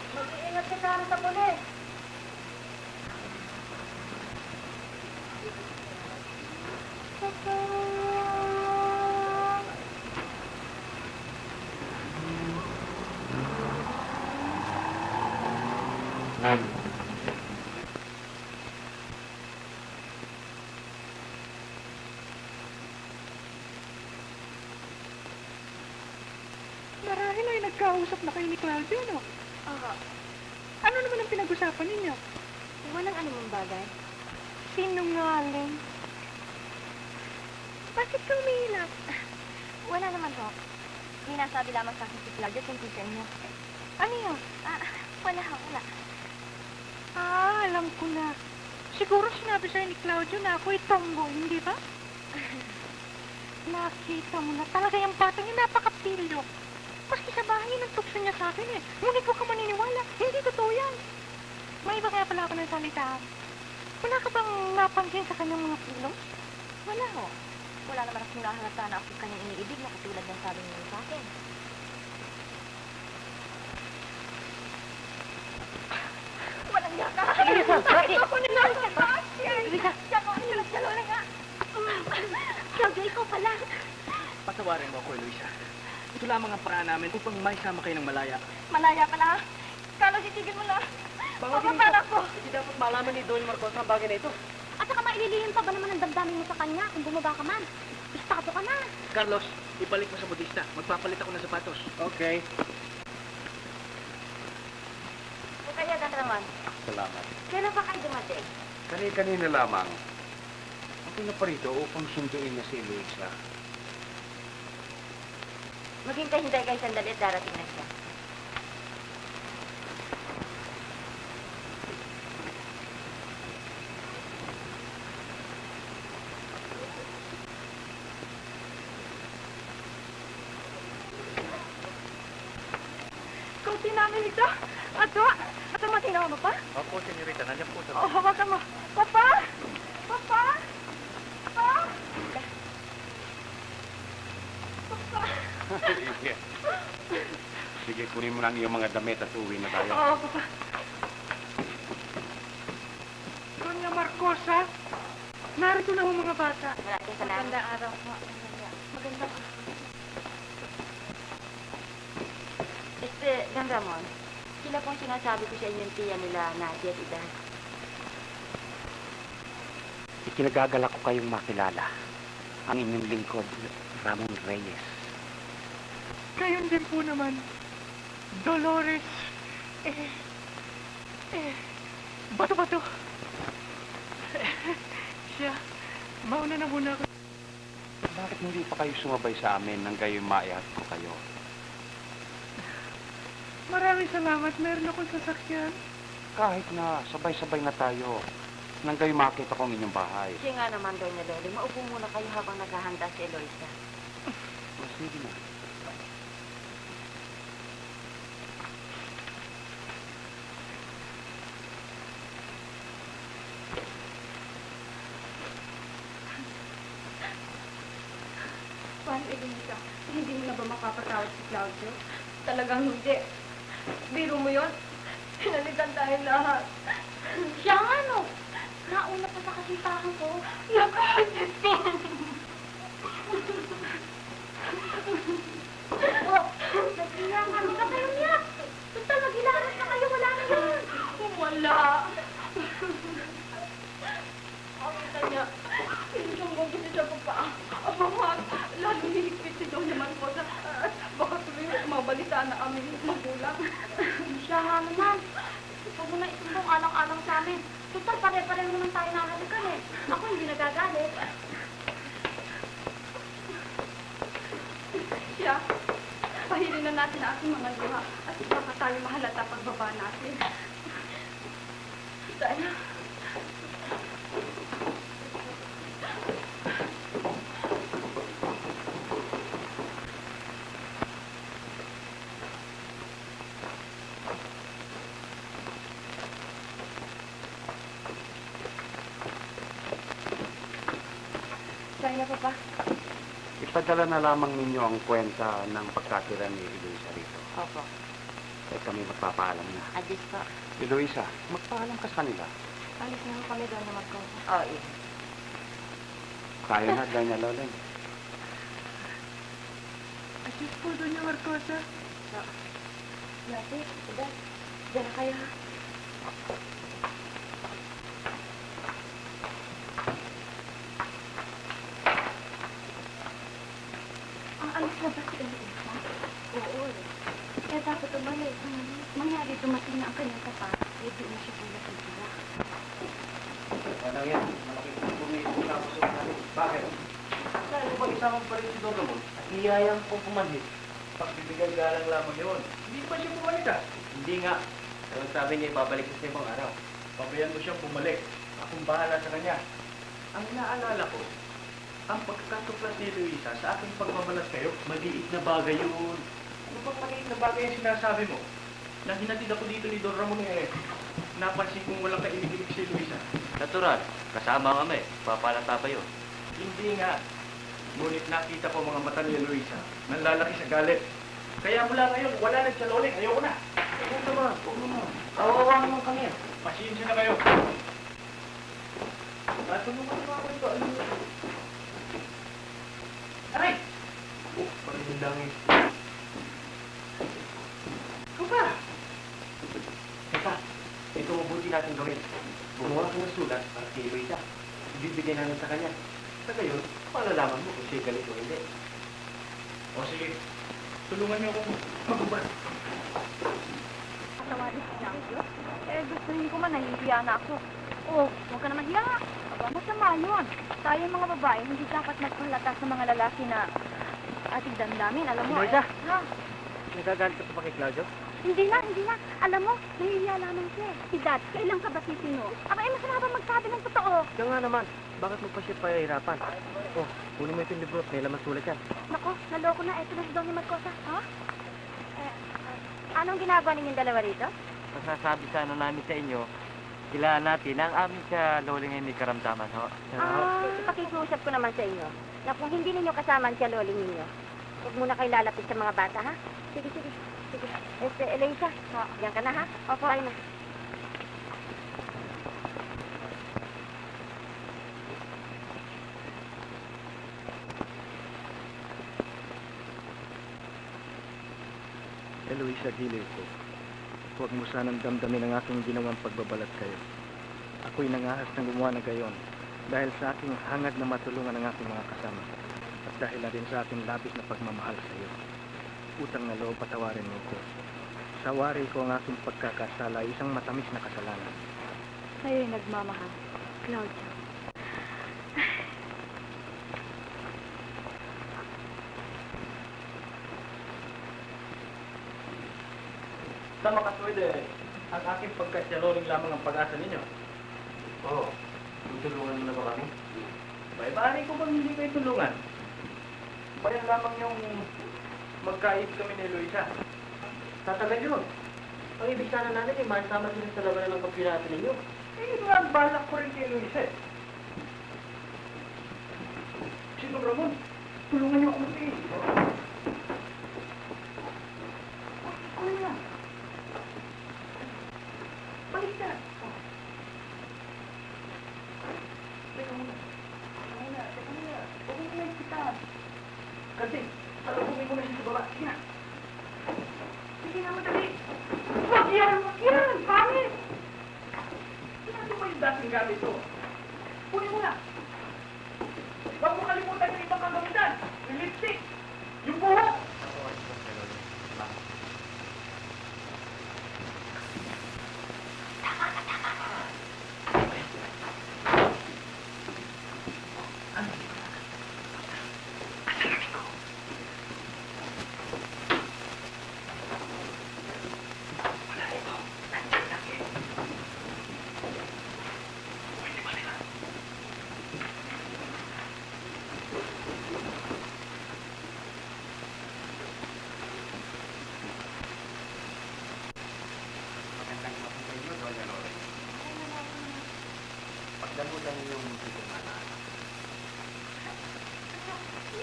Speaker 2: Mag-iingat ka sana sa pulis.
Speaker 6: Marahil ay nagkausap na kayo ni Claudio, no?
Speaker 2: Oo.
Speaker 6: Ano naman ang pinag-usapan ninyo?
Speaker 2: Walang anumang bagay.
Speaker 6: Sinungaling. Bakit ka umiiyak?
Speaker 2: Wala naman ho. May nasabi lamang sa akin si Claudia tungkol sa inyo.
Speaker 6: Ano yun?
Speaker 2: Wala ho, wala.
Speaker 6: Alam ko na. Siguro sinabi sa'yo ni Claudio na ako'y tomboy, hindi ba? Nakita mo na talaga yung batang yung napakapilyo. Maski sa bahay, nagtukso niya sa akin eh. Ngunit huwag ka maniniwala. Hindi totoo yan. May iba kaya pala ako ng salitaan. Wala ka bang napansin sa kanyang mga kilos?
Speaker 2: Wala ho. Wala naman akong nahalata na ako kanyang iniibig na katulad ng sabi niyo sa akin. Walang yaka. Ako na lang sa taas yan. Siya ko, salo na nga. Claudio, ikaw pala.
Speaker 3: Patawarin mo ako, Eloisa. Ito lamang ang paraan namin upang maisama kayo ng malaya.
Speaker 2: Malaya pala. Carlos, itigil mo na. Papaparak ko.
Speaker 3: Hindi dapat malaman ni Don Marcos ang bagay na ito.
Speaker 2: At saka maililihim pa ba naman ang damdamin mo sa kanya kung bumaba ka man? Estado ka na.
Speaker 3: Carlos, ibalik mo sa modista. Magpapalit ako ng sapatos. Okay.
Speaker 5: O kaya, Don Ramon,
Speaker 1: Salamat.
Speaker 5: kailan pa kayo dumating?
Speaker 1: Kanina lamang. Ako na pa rito upang sunduin na si Eloisa.
Speaker 5: Maghintay-hintay kayo sandali at darating na siya.
Speaker 6: Kauti namin ito. Ato, matinawa mo pa?
Speaker 4: Opo, senyorita. Nandiyan po sa...
Speaker 6: Oo, hawakan mo. Papa! Papa! Papa!
Speaker 1: Sige. Sige, kunin mo lang yung mga damit at uwi na tayo.
Speaker 6: Oo, Papa. Doña Marcosa, narito na ang mga bata.
Speaker 5: Maraming salamat.
Speaker 2: Magandang araw po. Magandang
Speaker 5: Don Ramon, sila pong sinasabi ko sa inyong tiya nila, Nadia at Idan.
Speaker 1: Ikinagagalak ko kayong makilala. Ang inyong lingkod, Ramon Reyes.
Speaker 6: Gayon din po naman, Dolores. Bato-bato. Siya, mauna na muna ako.
Speaker 1: Bakit hindi pa kayo sumabay sa amin nang gayon maihat ko kayo?
Speaker 6: Maraming salamat, meron akong sasakyan.
Speaker 1: Kahit na sabay-sabay na tayo nang gayon makita ko ang inyong bahay.
Speaker 5: Siya nga naman, Doña Loli, maupo muna kayo habang naghahanda si Eloisa.
Speaker 1: O, sige na.
Speaker 2: Paano, Eloisa? Hindi mo na ba mapapatawad si Claudio? Talagang hindi. Biro mo yun? Pinalitan tayo lahat. Siya nga, no? Nauna pa sa kasintahan ko. Nakahasit ko. Nagkaya nga, huwag na kayo niyak. Total, mag-ilaras na kayo. Wala na yan. Wala. Nakita niya. Pinusumbong ko siya pa. Aba, wag. Lalo hinigpit si Doña Marcosa. At baka tuloy mabalitaan na aming magulang. Siya nga naman. Huwag mo na isumbong alang-alang sa amin. Total, pare-pareho naman tayo nakalikan eh. Ako hindi nagagalit. Siya, pahilin na natin ang ating mga luha. At baka tayo mahalata pagbaba natin. Dahil, Kaya pa pa?
Speaker 1: Ipadala na lamang ninyo ang kwenta ng pagkatira ni Eloisa rito.
Speaker 5: Opo.
Speaker 1: At kami magpapaalam na.
Speaker 5: Adis po.
Speaker 1: Eloisa, magpaalam ka sa kanila.
Speaker 2: Alis na kami doon na mag-go.
Speaker 5: Oo, eh.
Speaker 1: Tayo na, Doña Lolen.
Speaker 6: Adjust po, Doña Marcosa.
Speaker 2: Yate, Idan, diyan na kayo ha. Ang alis na ba si Eloisa? Oo eh. Kaya dapat umalik. Mangyari dumating na ang kanyang tapat. Eh, di na siya pala titira.
Speaker 3: Ano yan? Malaki po tapos sa natin. Bakit? Kaya ba isama pa rin si Don Ramon? At niyayang po pumanhit. Pagbibigay galang lamang yun. Hindi pa siya bumalik ah. Hindi nga. Pero sabi niya ibabalik sa ibang araw. Pabayaan mo siyang bumalik. Akong bahala sa kanya. Ang naalala ko, ang pagkatuklas ni Luisa sa aking pagmamalas kayo, maliit na bagay yun. Ano bang maliit na bagay yung sinasabi mo? Nang hinatid ako dito ni Don Ramon napansin kong walang kaibig si Luisa.
Speaker 4: Natural. Kasama kami. Papalata pa yun.
Speaker 3: Hindi nga. Ngunit nakita ko mga mata ni Luisa, nanlalaki sa galit. Kaya mula ngayon, wala nagtsaloling. Ayoko na. Huwag naman, huwag naman. Kawawa naman kami.
Speaker 1: Pasensya na kayo.
Speaker 3: At tulungan naman ako ito.
Speaker 1: Aray!
Speaker 3: Oh, parang yung langit.
Speaker 1: Ikaw ba?
Speaker 3: Teka, ito mabuti natin gawin. Gumawa ka ng sulat para kay Luisa. Ibibigay namin sa kanya. Sa gayon, malalaman mo kung siya galit o hindi.
Speaker 1: O sige, tulungan niyo ako magubad.
Speaker 2: Patawarin si Claudio. Eh, gustuhin ko man, nahihiya na ako. Oh, huwag ka naman hiya. Aba, masama yun. Tayo mga babae, hindi dapat magpalata sa mga lalaki na ating damdamin. Alam mo,
Speaker 3: Luisa!
Speaker 2: Ha?
Speaker 3: Nagagalit ka pa kay Claudio?
Speaker 2: Hindi na, hindi na. Alam mo, nahihiya lamang siya. Si Dad, kailan ka ba sisino? Aba, eh, masama ba magsabi ng totoo?
Speaker 3: Siya nga naman. Bakit mo pa siya pahihirapan? Oh, kunin mo itong libro at may laman sulat yan.
Speaker 2: Nako, naloko na. Ito na si Donnie Magcosa. Ha?
Speaker 5: Anong ginagawa ninyong dalawa rito?
Speaker 4: Masasabi sana namin sa inyo, kilala natin ang aming sa loling ay may karamdaman, ho.
Speaker 5: Pakikiusap ko naman sa inyo na kung hindi ninyo kasama siya loling ninyo, huwag muna kayo lalapit sa mga bata, ha? Sige, sige. Sige. Elisa, diyan ka na, ha? Opo. Tayo na.
Speaker 3: Eloisa Giliw ko, huwag mo sanang damdamin ang aking ginawang pagbabalat kayo. Ako'y nangahas ng gumawa na gayon dahil sa aking hangad na matulungan ang aking mga kasama at dahil na rin sa aking labis na pagmamahal sa iyo. Utang na loob, patawarin mo ko. Sawari ko ang aking pagkakasala, isang matamis na kasalanan.
Speaker 2: Sa'yo'y nagmamahal. Claudio.
Speaker 3: Tama ka, Swede. Ang aking pagkasyaluring lamang ang pag-asa ninyo. Oo. Tutulungan mo na ba kami? Bari ko bang hindi kayo tulungan? Bayan lamang yung magkaib kami ni Luisa. Tatagal yun. Ang ibig sana natin ay masama sila sa labanan ng kampyonato ninyo. Eh, ito nga ang balak ko rin kay Luisa eh. Sino Ramon? Tulungan niyo ako mag-iis. Ano na? Balik na. Teka muna. Teka muna. Huwag mo na kita. Kasi, salubungin mo na siya sa baba. Sige na. Sige na, madali. Wag yan! Wag yan! Pangit! Sinabi mo yung dating gamit to. Kunin mo na. Huwag mo kalimutan yung ibang kagamitan. Yung lipstick. Yung buhok.
Speaker 1: Magandang hapon sa inyo, Doña Lore. Pagdamutan niyo yung munti kong anak.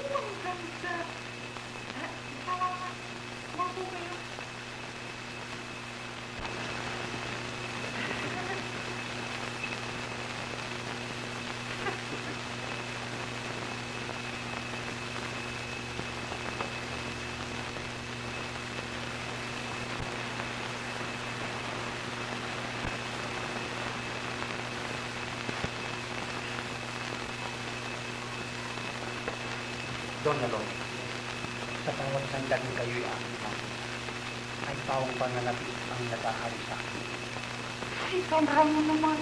Speaker 6: Ang ganda. Wapo kayo.
Speaker 1: Doña Lore, sa bawat sandaling kayo'y aking pangit, ay pawang pananapit ang nag-ahari sa akin.
Speaker 6: Ay, sobrang mo naman.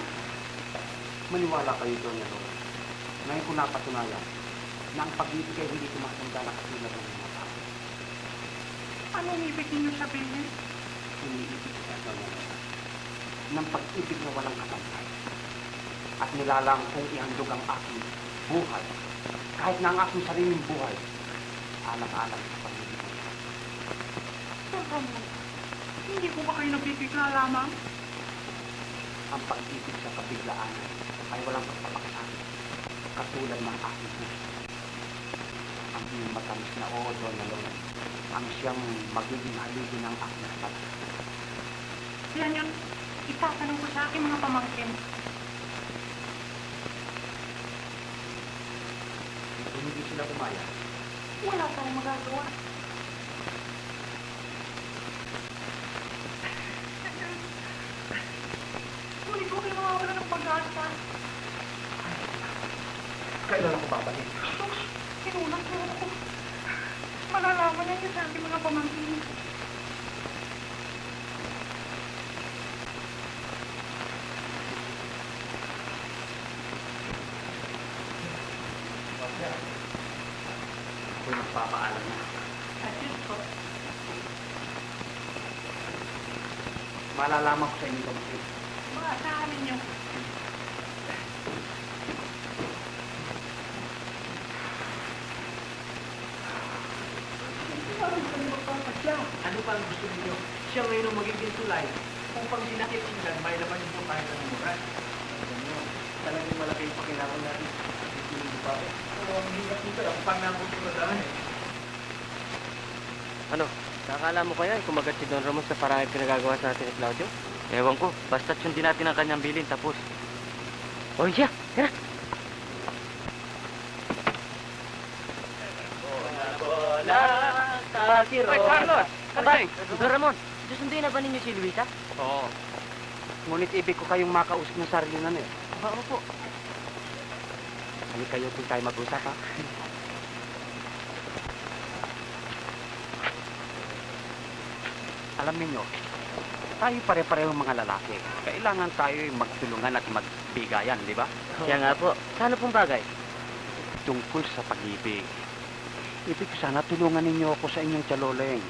Speaker 1: Maniwala kayo, Doña Lore. Ngayon ko napatunayan na ang pag-ibig ay hindi tumatanda na katulad ng mga tao.
Speaker 6: Anong ibig niyo sabihin?
Speaker 1: Iniibig sa Doña Lore ng pag-ibig na walang katantay at nilalang kong ihandog ang aking buhay kahit na ang aking sariling buhay alang-alang sa pag-ibig ko.
Speaker 6: Sobrang mo. Hindi ko ba kayo nabibigla lamang?
Speaker 1: Ang pag-ibig sa kabiglaan ay walang pagpapakasabi katulad ng aking puso. Ang iyong matamis na oo, Doña Lore, ang siyang magiging haligi ng aking halaga.
Speaker 6: Yan yung itatanong ko sa aking mga pamangkin.
Speaker 1: Kung hindi sila pumayag,
Speaker 6: Wala tayong magagawa. Ngunit huwag kayo mawawala ng pag-asa.
Speaker 1: kailan ako babalik?
Speaker 6: Sus, sinulat mo ako. Malalaman niya sa aking mga pamangkin.
Speaker 1: Ako'y magpapaalam na.
Speaker 6: At yun po.
Speaker 1: Malalaman ko sa inyo kapatid.
Speaker 6: Maasahan ninyo.
Speaker 3: Ano pa ang gusto ninyo? Siya ngayon ang magiging tulay. Kung pang sinakit sindan, may naman yung tayo ng mura. Talagang malaki yung pakilangan natin. Hindi pa ako. Pero ang hirap nito, ang pangamot ko naman eh.
Speaker 4: Ano? Nakakala mo kaya kumagat si Don Ramon sa parang pinagagawa sa atin ni Claudio? Ewan ko. Basta't sundin natin ang kanyang bilin tapos. Oh, siya! Tara!
Speaker 1: Ay, Carlos! Aray!
Speaker 4: Don Ramon, susundin na ba ninyo si Luisa?
Speaker 1: Oo. Ngunit ibig ko kayong makausap ng sarilinan eh.
Speaker 4: Oo po.
Speaker 1: Hindi kayo kung tayo mag-usap ha. Alam niyo, tayo pare-parehong mga lalaki. Kailangan tayo magtulungan at magbigayan, di ba?
Speaker 4: Kaya nga po. Sa ano pong bagay?
Speaker 1: Tungkol sa pag-ibig. Ibig ko sana tulungan ninyo ako sa inyong tsaloleng.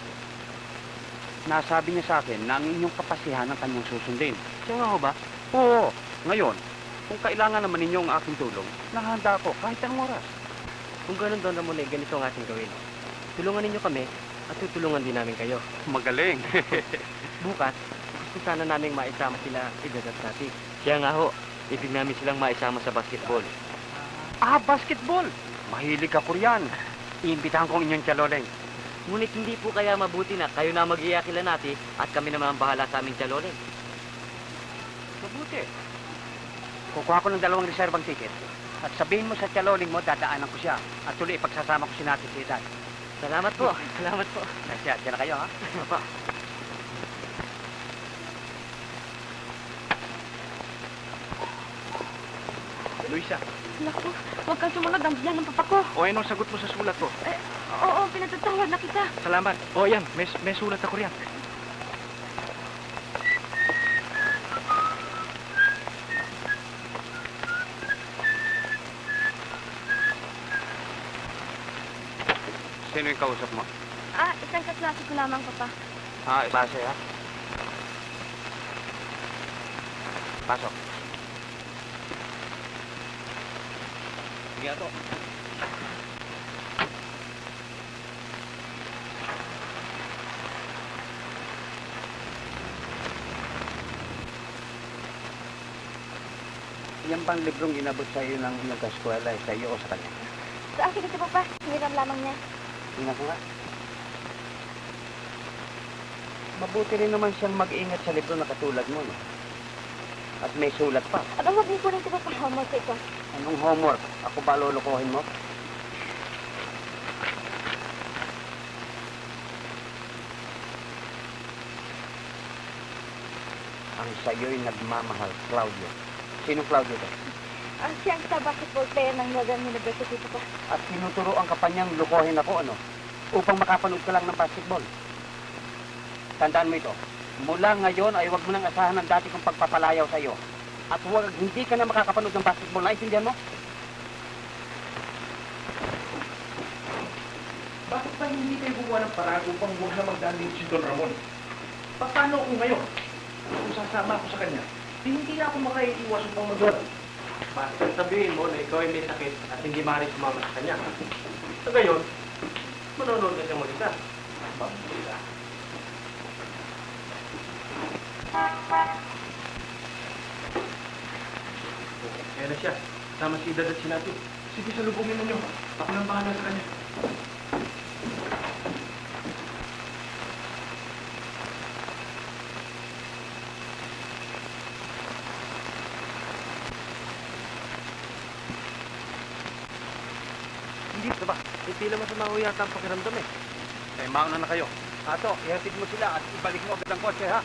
Speaker 1: Nasabi niya sa akin na ang inyong kapasihan ang kanyang susundin.
Speaker 4: Siya nga ho ba?
Speaker 1: Oo, ngayon, kung kailangan naman ninyo ang aking tulong, nahanda ako kahit anong oras.
Speaker 4: Kung ganun Don Ramon eh, ganito ang ating gawin. Tulungan ninyo kami at tutulungan din namin kayo.
Speaker 1: Magaling.
Speaker 4: Bukas, gusto sana namin maisama sila Idadat natin. Kaya nga ho, ibig namin silang maisama sa basketball.
Speaker 1: Basketball! Mahilig ako riyan. Iimbitahan ko ang inyong tsaloleng.
Speaker 4: Ngunit hindi po kaya mabuti na kayo na mag-iakila natin at kami naman ang bahala sa aming tsaloleng.
Speaker 1: Mabuti. Kukuha ko ng 2 reservang ticket. At sabihin mo sa tsaloleng mo, dadaanan ko siya. At tuloy ipagsasama ko si natin si Edad.
Speaker 4: Salamat po. Salamat po.
Speaker 1: Siya na kayo ha.
Speaker 4: Papa.
Speaker 3: Luisa,
Speaker 2: Naku, huwag kang sumunod. Ang biyan ng papa ko.
Speaker 3: o anong sagot mo sa sulat ko?
Speaker 2: Oo, pinatutawag na kita.
Speaker 3: Salamat. O yan, may sulat ako riyan.
Speaker 1: Sino yung kausap mo?
Speaker 2: Isang kaklase ko lamang, papa.
Speaker 1: Base ha. Pasok.
Speaker 3: Sige ato.
Speaker 1: Yan bang librong inabot sa iyo ng inyong kaskwela sa iyo o sa kanya?
Speaker 2: Sa akin ito, papa. Hiniram lamang niya.
Speaker 1: Tingnan ko nga. Mabuti rin naman siyang mag-ingat sa libro na katulad mo, no? At may sulat pa.
Speaker 2: Aba, huwag niyo po rin ito, papa. Homework ito.
Speaker 1: Anong homework? Ako ba lulukohin mo? Ang sa'yo'y nagmamahal, Claudio. Sino Claudio to?
Speaker 2: Siya ang star basketball player ng Northern University, papa.
Speaker 1: At tinuturoan ka pa niyang lukohin ako, ano? Upang makapanood ka lang ng basketball. Tandaan mo ito. Mula ngayon ay huwag mo nang asahan ang dati kong pagpapalayaw sa iyo. At hindi ka na makakapanood ng basketball. Naintindihan mo?
Speaker 3: Bakit ba hindi kayo gumawa ng paraan upang huwag na magdaling si Don Ramon? Paano kung ngayon? Kung sasama ako sa kanya, hindi ako makaiiwas upang mag-wala.
Speaker 4: Bakit sabihin mo na ikaw ay may sakit at hindi maaaring sumama sa kanya? Sa gayon, manonood ka siyang mag-isa.
Speaker 3: Kaya na siya. Sama si Idadat si Nati. Sige, salubungin ninyo. Ako nang bahala sa kanya. tila masama ho yata ang pakiramdam eh.
Speaker 1: Eh, mauna na kayo. Ato, ihatid mo sila at ibalik mo agad ang kotse, ha?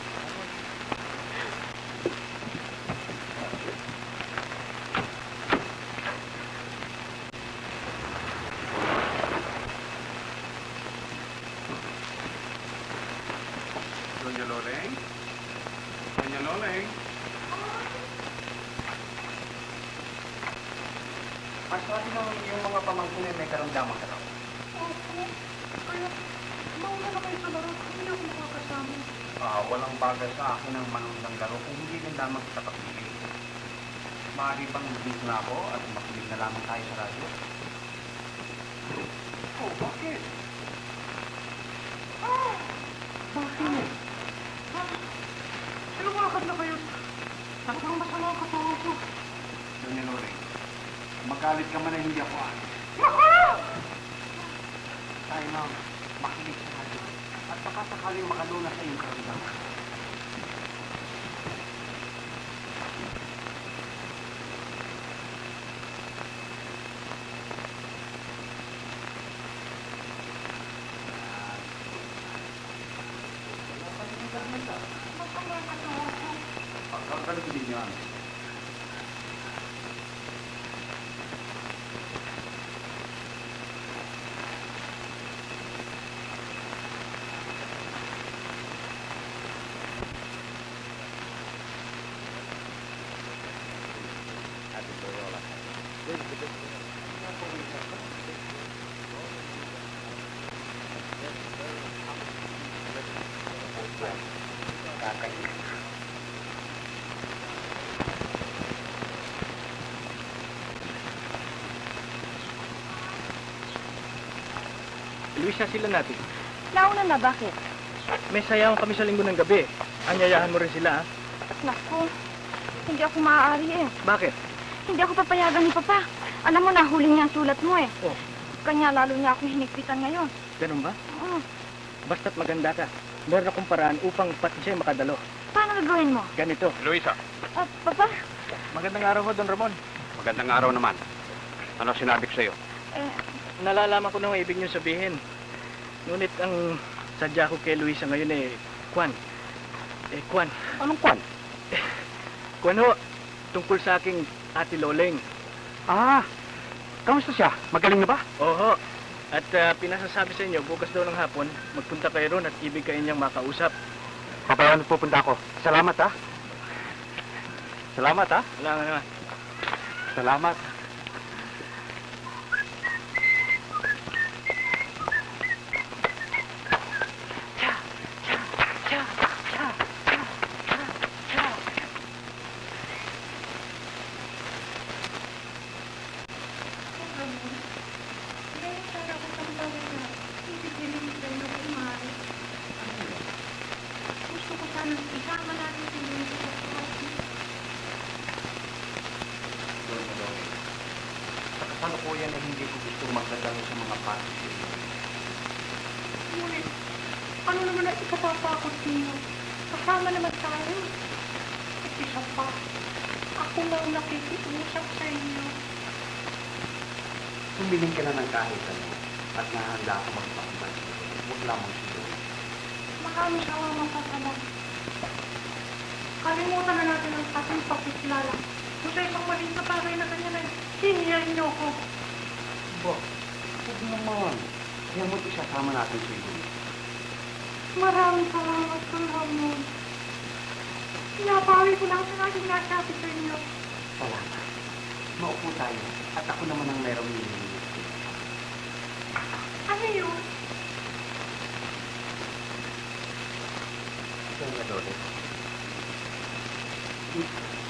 Speaker 1: Doña Loreng? Doña Loreng? Mas sabi naman yung mga pamangkin ay may karamdaman ka raw.
Speaker 6: Mauna na kayo sa laro. Hindi ako makakasama.
Speaker 1: Walang bagay sa akin ang manunang laro kung hindi din lamang kita papili. Maaari bang maging na ako at makinig na lamang tayo sa radyo? Oh, bakit?
Speaker 6: Bakit? Lumakad na kayo. Talagang masama ang katawan ko.
Speaker 1: Doña Loreng, magalit ka man ay hindi ako alis. Tayo lang, makinig sa radyo at baka sakaling makaluna sa iyong karamdaman. Pagkakalit din yan. Kakain.
Speaker 3: Luisa, sila natin.
Speaker 2: Nauna na, bakit?
Speaker 3: May sayawan kami sa linggo ng gabi. Anyayahan mo rin sila, ha?
Speaker 2: Naku, hindi ako maaari eh.
Speaker 3: Bakit?
Speaker 2: Hindi ako papayagan ni Papa. Alam mo, nahuli niya ang sulat mo eh.
Speaker 3: Oh,
Speaker 2: Kanya lalo niya akong hinigpitan ngayon.
Speaker 3: ganun ba?
Speaker 2: Oo.
Speaker 3: Basta't maganda ka. Meron akong paraan upang pati siya makadalo.
Speaker 2: Paano gagawin mo?
Speaker 3: Ganito.
Speaker 1: Luisa,
Speaker 2: Papa,
Speaker 3: Magandang araw ho, Don Ramon.
Speaker 1: magandang araw naman. Ano sinabi ko sa'yo?
Speaker 3: Nalalaman ko na ang ibig niyo sabihin. Ngunit ang sadya ko kay Luisa ngayon Kwan. Kwan.
Speaker 1: Anong kwan?
Speaker 3: Kwan ho, tungkol sa aking ate Loleng.
Speaker 1: Kamusta siya? Magaling na ba?
Speaker 3: Oho. At pinasasabi sa inyo, bukas daw ng hapon, magpunta kayo ron at ibig kayo niyang makausap.
Speaker 1: Papayawan pupunta ako. Salamat, ha? Salamat, ha?
Speaker 3: Wala nga naman.
Speaker 1: Salamat.
Speaker 6: Gusto ko sana isama natin si Luisa sa party.
Speaker 1: Sa kasalukuyan ay hindi ko gusto magdadalo sa mga party.
Speaker 6: Ngunit, ano naman ang ikatatakot niyo? Kasama naman tayo. At isa pa, ako lang nakikiusap sa inyo.
Speaker 1: Humiling ka na ng kahit ano at nahanda ako magpakabal. Huwag lamang si Lord.
Speaker 6: Maraming salamat sa pala. Kalimutan na natin ang ating pagkikilala. Kung sa isang maling na bagay na ganyan ay hinihiyain niyo ko.
Speaker 1: Ba, huwag naman. Kaya mo't isasama natin si Lord.
Speaker 6: Maraming salamat sa Ramon. Pinapawi ko lang sa aking nasabi sa inyo.
Speaker 1: Salamat. Maupo tayo at ako naman ang merong nilinis.
Speaker 6: Ano yun?
Speaker 1: Kaya Lord,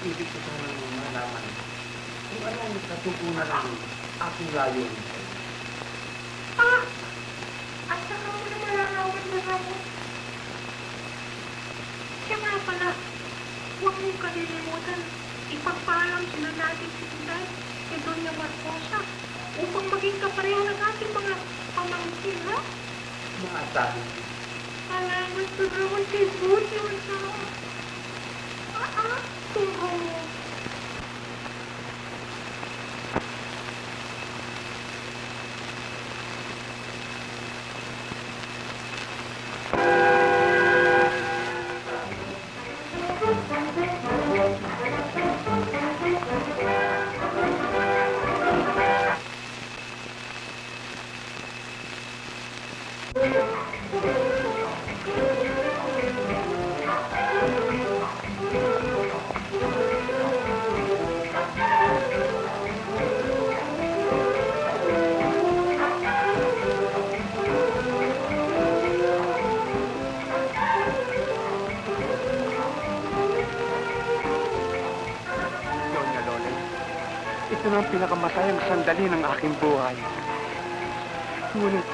Speaker 1: ibig ko sanang malaman kung anong katugunan ng aking layon.
Speaker 6: At saka mo na malalaman na Ramon. Siya nga pala, huwag mong kalilimutan. Ipagpaalam sila natin si Inday kay Doña Marcosa upang maging kapareho ng ating mga pamangkin, ha?
Speaker 1: Maasahin.
Speaker 6: Salamat sa Ramon kay Buti mo sa... Tungko mo.
Speaker 1: ang pinakamasayang sandali ng aking buhay. Ngunit,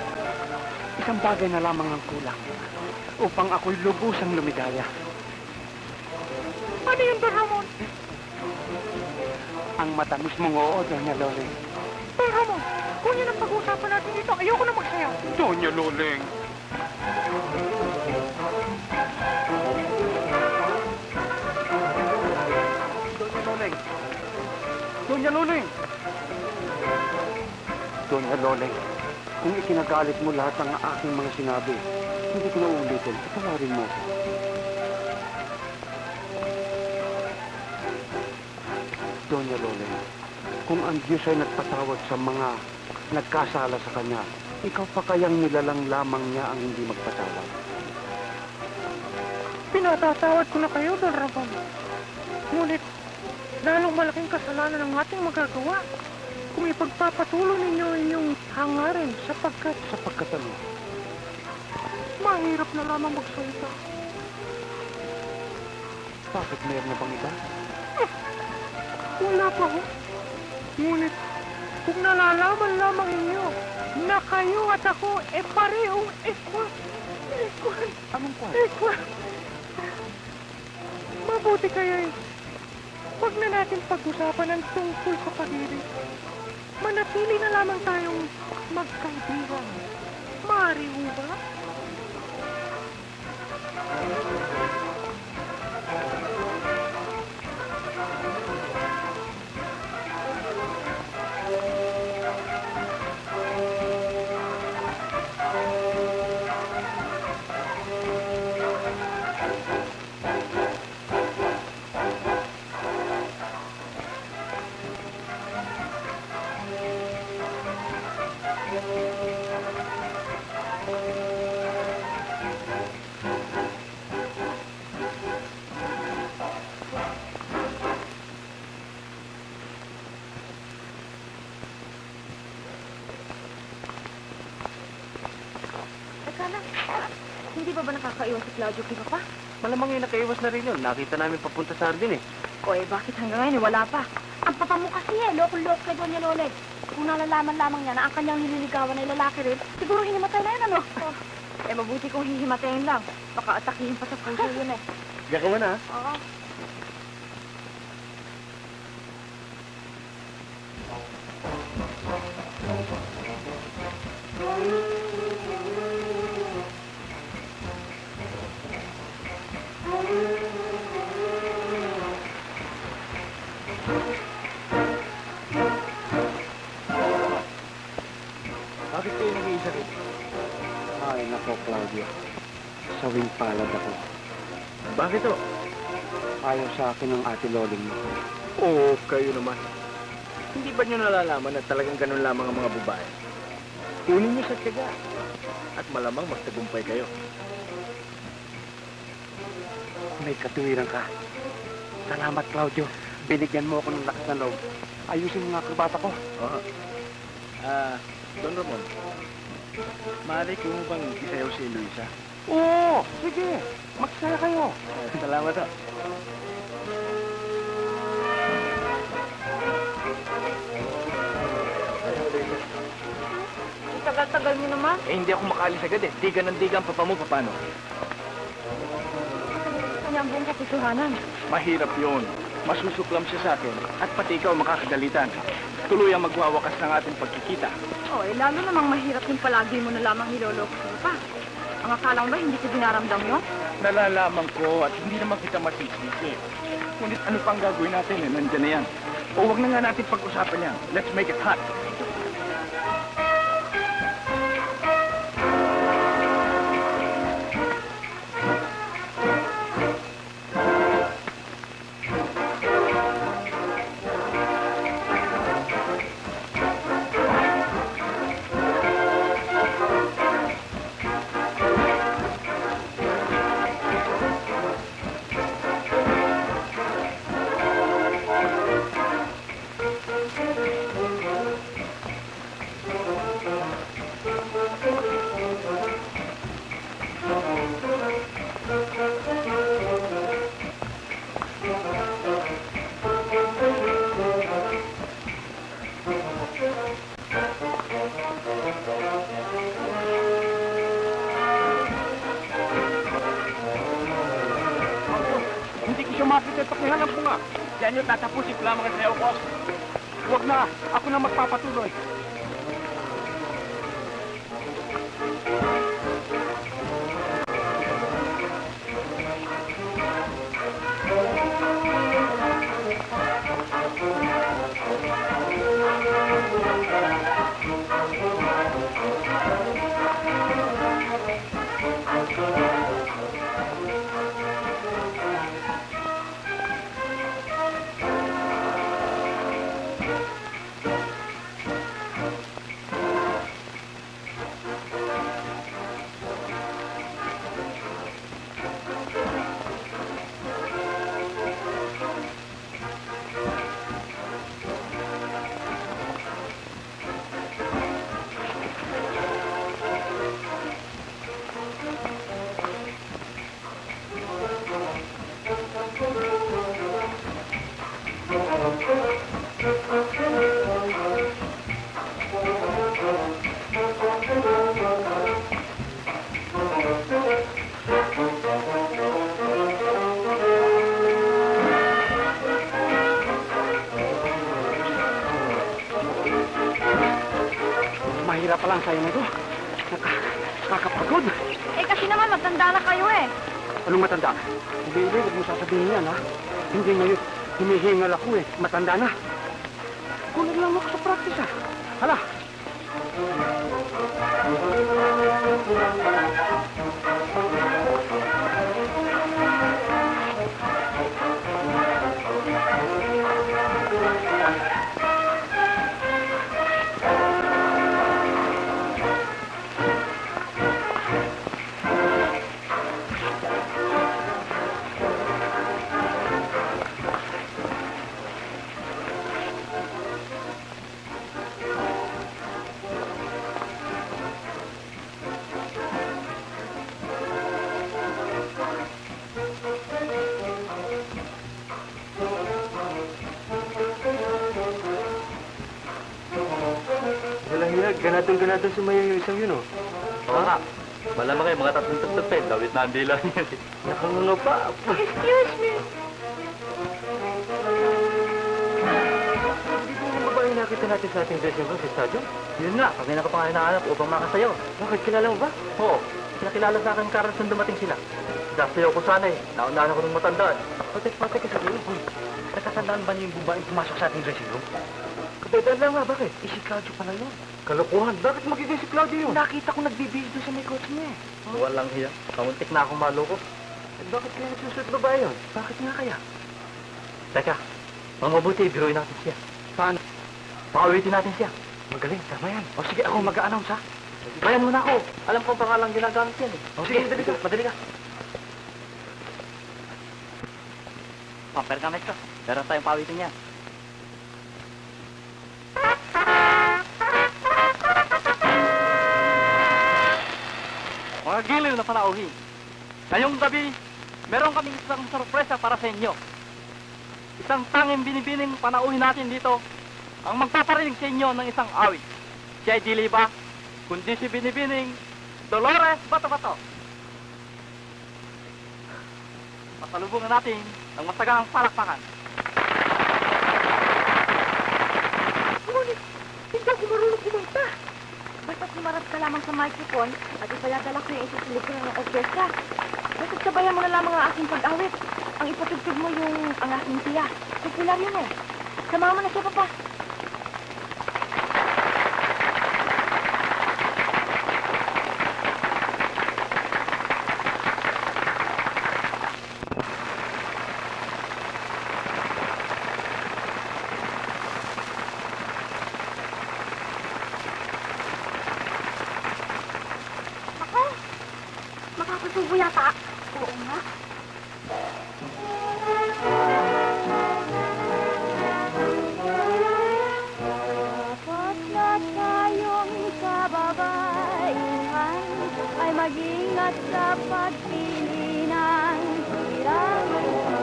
Speaker 1: isang bagay na lamang ang kulang upang ako'y lubusang lumigaya.
Speaker 6: Ano yun, Don Ramon?
Speaker 1: Ang matamis mong oo, Doña Loling.
Speaker 6: Don Ramon, kung yun ang pag-uusapan natin dito, ayoko na magsayaw.
Speaker 1: Doña Loling! Doña Loling! Doña Loling! Doña Loling, kung ikinagalit mo lahat ng aking mga sinabi, hindi ko na uulitin. Patawarin mo ako. Doña Loling, kung ang Diyos ay nagpatawad sa mga nagkasala sa Kanya, ikaw pa kayang nilalang lamang niya ang hindi magpatawad.
Speaker 6: Pinatatawad ko na kayo, Don Ramon. Ngunit, lalong malaking kasalanan ang ating magagawa kung ipagpapatuloy ninyo inyong hangarin sapagkat
Speaker 1: Ano?
Speaker 6: mahirap na lamang magsalita.
Speaker 1: Bakit meron na bang iba?
Speaker 6: Wala pa ho. Ngunit, kung nalalaman lamang ninyo na kayo at ako parehong equal.
Speaker 1: Anong kwan?
Speaker 6: Equal. Mabuti kaya huwag na natin pag-usapan ang tungkol sa pag-ibig. Manatili na lamang tayong magkaibigan. Maaari ho ba?
Speaker 2: Teka lang. Hindi ba nakakaiwan si Claudio kay Papa?
Speaker 3: Malamang yung nakaiwas na rin yun. Nakita namin papunta sa hardin eh.
Speaker 2: O bakit hanggang ngayon wala pa? Ang papa mo kasi loko-loko kay Doña Loleg. Kung nalalaman lamang niya na ang kanyang nililigawan ay lalaki rin, siguro hinimatay na yun, ano? Mabuti kung hihimatayin lang. Baka atakihin pa sa puso yun eh.
Speaker 3: Gagawa na ha?
Speaker 2: Oo.
Speaker 3: Bakit kayo nag-iisa rin?
Speaker 1: Ay, nako, Claudio. Sawing palad ako.
Speaker 3: Bakit o?
Speaker 1: Ayaw sa akin ng ate Loling mo.
Speaker 3: Oo, kayo naman. Hindi ba nyo nalalaman na talagang ganun lamang ang mga babae? Kunin nyo sa tiyaga. At malamang magtagumpay kayo.
Speaker 1: May katuwiran ka. Salamat, Claudio. Binigyan mo ako ng lakas na loob. Ayusin mo nga akrbata ko.
Speaker 3: Oo. Don Ramon, maaari ko mo bang isayaw si Luisa?
Speaker 1: Oo, sige. Magsaya kayo.
Speaker 3: Salamat ha.
Speaker 2: Ang tagal-tagal mo naman.
Speaker 3: Eh, hindi ako makaalis agad eh. Digan ng digan, papa mo, paano?
Speaker 2: Kanya ang buong kapisuhanan.
Speaker 3: Mahirap yun. Masusuklam siya sa akin at pati ikaw makakagalitan. Tuloy ang magwawakas ng ating pagkikita.
Speaker 2: Lalo namang mahirap yung palagi mo na lamang niloloko pa. Ang akala mo ba hindi ko dinaramdam yun?
Speaker 3: Nalalaman ko at hindi naman kita masisisi. Ngunit ano pang gagawin natin eh, nandiyan na yan. O wag na nga natin pag-usapan yan. Let's make it hot.
Speaker 1: bakit ay pakihanap mo nga? Yan yung tatapusin ko lamang sa'yo, boss. Huwag na, ako na magpapatuloy. Mahirap pa lang sa'yo na ito. Nakakapagod.
Speaker 2: Eh, kasi naman, matanda na kayo eh.
Speaker 1: Anong matanda? Hindi, huwag mo sasabihin yan, ha? Hindi ngayon, hinihingal ako eh. Matanda na. Kulang lang ako sa practice, ha? Hala!
Speaker 3: Ganadong sumayaw yung isang yun, oh.
Speaker 4: Oo nga. Malamang kayo, mga tatlong tagtagped. Dawit na ang dila niya.
Speaker 3: Nakanguno pa.
Speaker 2: Excuse me.
Speaker 3: Hindi ko naman ba yung nakita natin sa ating dressing room, si Stadium? Yun nga, kami na ka pa nga hinahanap upang makasayaw. Bakit, kilala mo ba? Oo. Nakilala sa akin Carlos nung dumating sila. Sasayaw ko sana eh. Naunahan ako ng matandaan. Patek ka sa dulo. Nakatandaan ba niyo yung babaeng pumasok sa ating dressing room? Kabedaan lang nga, bakit? Eh, si Claudio pala yun. Kalokohan, bakit magiging si Claudio yun? Nakita ko nagbibihis doon sa may coach niya eh.
Speaker 4: Walang hiya. Kamuntik na akong maloko.
Speaker 3: Eh, bakit kaya nagsusunod babae yun? Bakit nga kaya?
Speaker 4: Teka, ang mabuti, biruin natin siya.
Speaker 3: Paano?
Speaker 4: Pakawitin natin siya.
Speaker 3: Magaling, tama yan. O sige, ako mag-a-announce ha.
Speaker 4: Bayan mo na ako. Alam ko ang pangalang ginagamit yan eh.
Speaker 3: O sige, madali ka.
Speaker 4: Pamper ka, Metro. Meron tayong pawitin niya. Mga giliw na panauhin. Ngayong gabi, meron kaming isang sorpresa para sa inyo. Isang tanging binibining panauhin natin dito ang magpaparinig sa inyo ng isang awit. Siya ay di liba, kundi si binibining Dolores Bato-Bato. Pasalubungan natin ang masagangang palakpakan.
Speaker 2: Ngunit, hindi ako marunong kumanta. Basta't humarap ka lamang sa microphone at ipaladala ko yung isusulig ko ng orkestra. Basta't sabayan mo na lamang ang aking pag-awit. Ang ipatugtog mo yung ang aking tiya. Popular yun eh. Samahan mo na siya, Papa. Ako? Makakasubo yata. Oo nga. Dapat na tayong kababaihan ay mag-ingat sa pagpili ng hirang.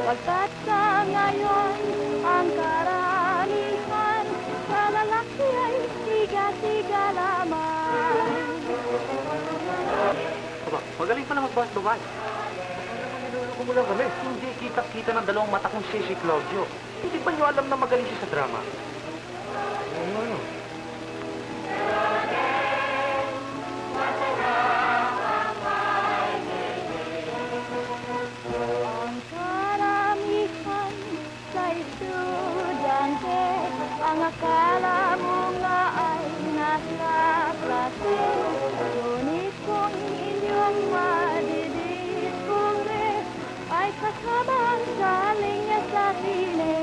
Speaker 2: Pagkat sa ngayon ang karamihan sa lalaki ay siga-siga lamang.
Speaker 3: Aba, magaling pala magbawas babae.
Speaker 1: mo lang kami. Hindi kita-kita ng dalawang mata kong si Claudio. Hindi ba niyo alam na magaling siya sa drama? Ano?
Speaker 2: Ang karamihan sa estudyante, ang akala mo nga ay nasa klase. Ngunit kung inyong madidiskubre, ay kasama ang galing niya sa sine.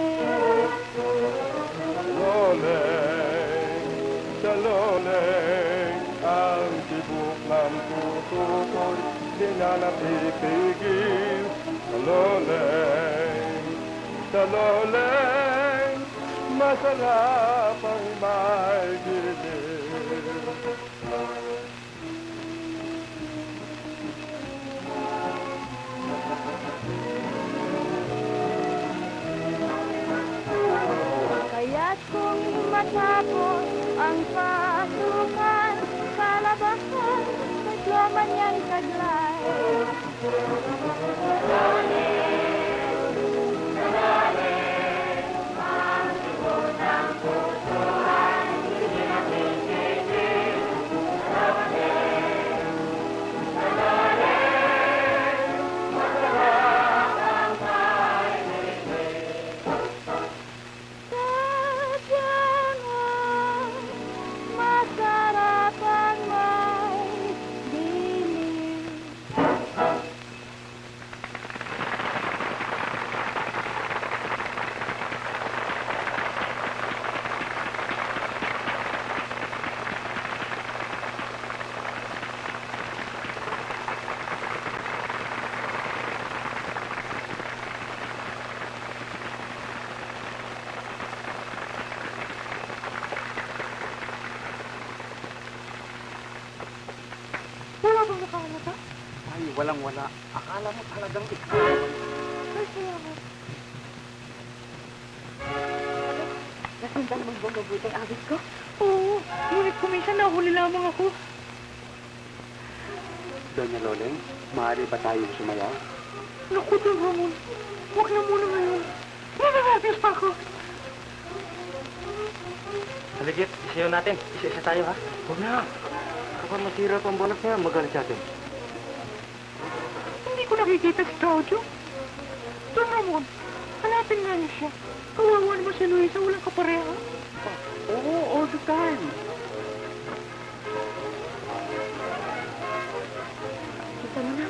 Speaker 7: Sa loleng, ang tibok ng tutukoy, di na napipigil. Sa loleng, masarap ang may gilid.
Speaker 2: Kaya't kung matapos ang pasukan sa labasan, naglaman yan taglay. Sadyang masarap ang may dilim. Wala bang nakalata?
Speaker 1: Ay, walang-wala. Akala mo talagang ikaw.
Speaker 2: Ay, salamat. Nasundan mong bumabuti ang awit ko?
Speaker 6: Oo, ngunit kuminsan nahuli lamang ako.
Speaker 1: Doña Loleng, maaari ba tayong sumayaw?
Speaker 6: Naku, Don Ramon. Huwag na muna ngayon. Nananatios pa ako.
Speaker 3: Haligit, isayaw natin. Isa-isa tayo, ha?
Speaker 1: Huwag na. Kapag masira pa ang bonak niya, magalit sa atin.
Speaker 6: Hindi ko nakikita si Claudio. Don Ramon, hanapin nga niyo siya. Kawawa naman si Luisa, walang kapareha.
Speaker 1: Oo, all the time.
Speaker 2: Kita mo na.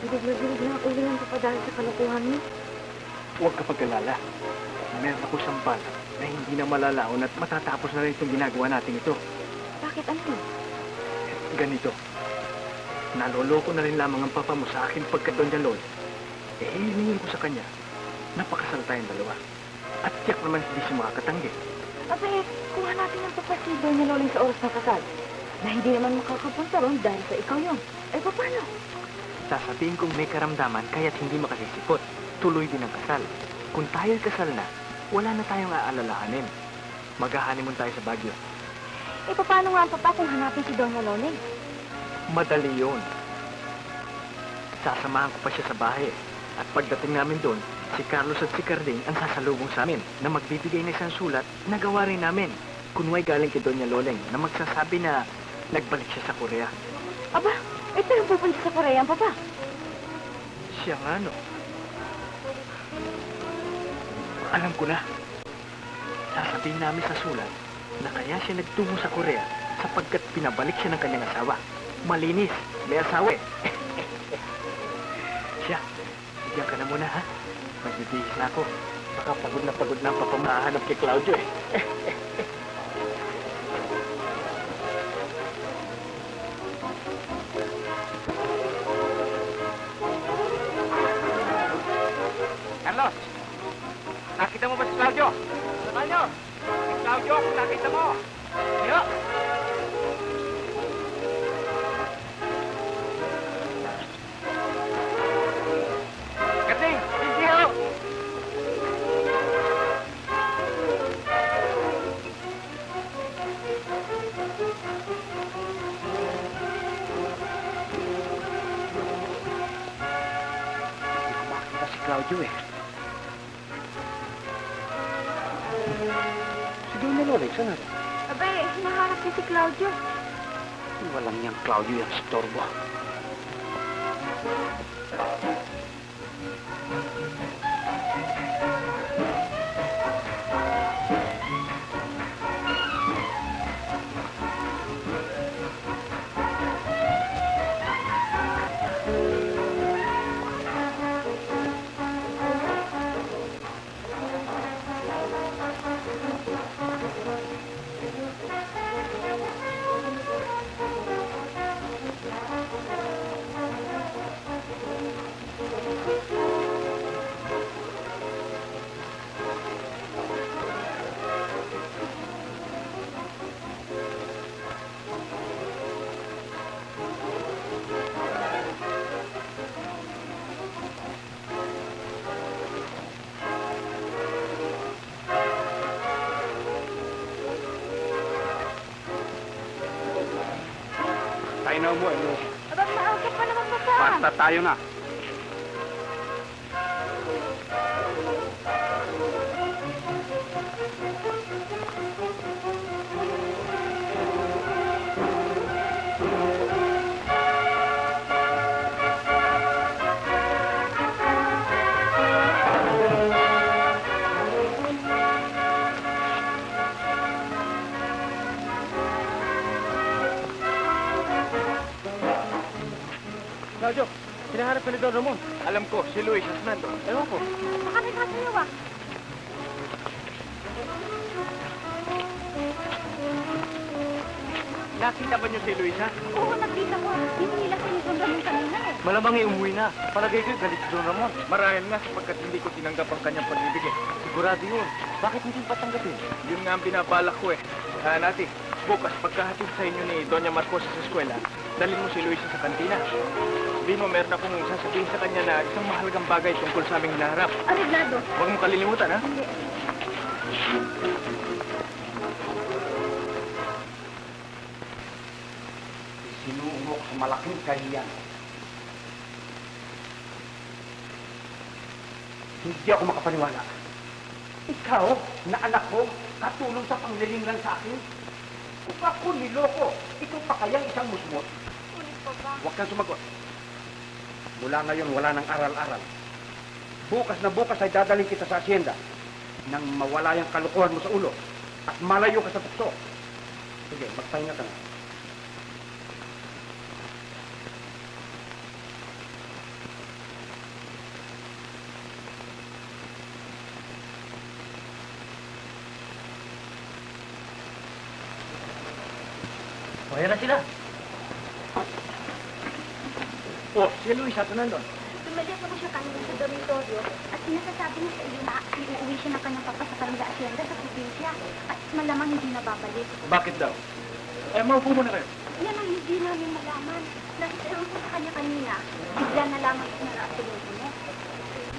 Speaker 2: Bilig na ako lang papadahil sa kalokohan mo.
Speaker 4: Huwag ka pag-alala. Meron ako siyang bala na hindi na malalaon at matatapos na rin itong ginagawa natin ito.
Speaker 2: Bakit ano?
Speaker 4: Ganito. Naloloko na rin lamang ang papa mo sa akin pagka Doña Lol. Hilingin ko sa kanya. Napakasal tayong dalawa. At tiyak naman hindi siya makakatanggi.
Speaker 2: Abay, kung hanapin ang papasig daw niya Loling sa oras ng kasal, na hindi naman makakapunta ron dahil sa ikaw yun. Eh, paano?
Speaker 4: Sasabihin kong may karamdaman kaya't hindi makasisipot. Tuloy din ang kasal. Kung tayo'y kasal na, wala na tayong aalalahanin. Mag-honeymoon tayo sa Baguio.
Speaker 2: Eh, paano nga ang papa kung hanapin si Doña Loling?
Speaker 4: Madali yun. Sasamahan ko pa siya sa bahay. At pagdating namin doon, si Carlos at si Carding ang sasalubong sa amin na magbibigay ng isang sulat na gawa rin namin. Kunway galing kay Doña Loleng na magsasabi na nagbalik siya sa Korea.
Speaker 2: Aba, ito yung pupunta sa Korea, papa.
Speaker 4: Siya nga, no? Alam ko na. Sasabihin namin sa sulat na kaya siya nagtungo sa Korea sapagkat pinabalik siya ng kanyang asawa. Malinis, may asawa eh. Siya, bigyan ka na muna ha. Magbibihis na ako. Baka pagod na ang papamahanap kay Claudio eh.
Speaker 1: Carlos! Nakita mo ba si Claudio? Claudio! Si Claudio, kung nakita mo! Yo! Kating! Hindi ho! Claudio eh. Si Doña Lola, saan na?
Speaker 2: Abay, hinahanap niya si Claudio.
Speaker 1: Walang niyang Claudio yung storbo. Tayo na umuwi.
Speaker 2: Aba, maaga pa naman ba saan?
Speaker 1: Basta tayo na.
Speaker 3: Claudio, hinahanap ka ni Don Ramon.
Speaker 7: Alam ko, si Luis Asnando.
Speaker 3: Ewan ko.
Speaker 2: Baka may kasayaw ah.
Speaker 7: Nakita ba niyo si Luis, ha?
Speaker 2: Oo, nagkita ko. Hindi nila sinusundan yung kanina eh.
Speaker 3: Malamang umuwi na. Palagay ko galit si Don Ramon.
Speaker 7: Marahil nga sapagkat hindi ko tinanggap ang kanyang pag-ibig eh.
Speaker 3: Sigurado yun. Bakit hindi patanggapin?
Speaker 7: Yun nga ang binabalak ko eh. Nati, bukas pagkahatid sa inyo ni Doña Marcos sa eskwela, dalhin mo si Luis sa kantina. Sabihin mo, meron akong sasabihin sa kanya na isang mahalagang bagay tungkol sa aming hinaharap.
Speaker 2: Areglado.
Speaker 7: Huwag mo kalilimutan, ha?
Speaker 2: Hindi.
Speaker 1: Sinungok sa malaking kahiyan. Hindi ako makapaniwala. Ikaw, na anak ko, katulong sa panglilinglan sa akin. Kung ako niloko, ito pa kayang isang musmot.
Speaker 2: Ulit pa ba?
Speaker 1: Huwag kang sumagot. Mula ngayon, wala nang aral-aral. Bukas na bukas ay dadaling kita sa asyenda nang mawala yung kalukuhan mo sa ulo at malayo ka sa tukso. Sige, magpahinga ka na.
Speaker 3: O, ayan na sila.
Speaker 7: Oh, si Luis, ato nandun.
Speaker 2: Tumalis ako siya kanina sa dormitorio at sinasasabi niya sa iyo na uuwi siya ng kanyang papa sa Karanga Hacienda sa probinsya at malamang hindi na babalik.
Speaker 7: Bakit daw? Eh, maupo muna kayo.
Speaker 2: Yan ang hindi namin malaman. Nasisayon ko sa kanya kanina, bigla na lamang sinaraatuloy mo.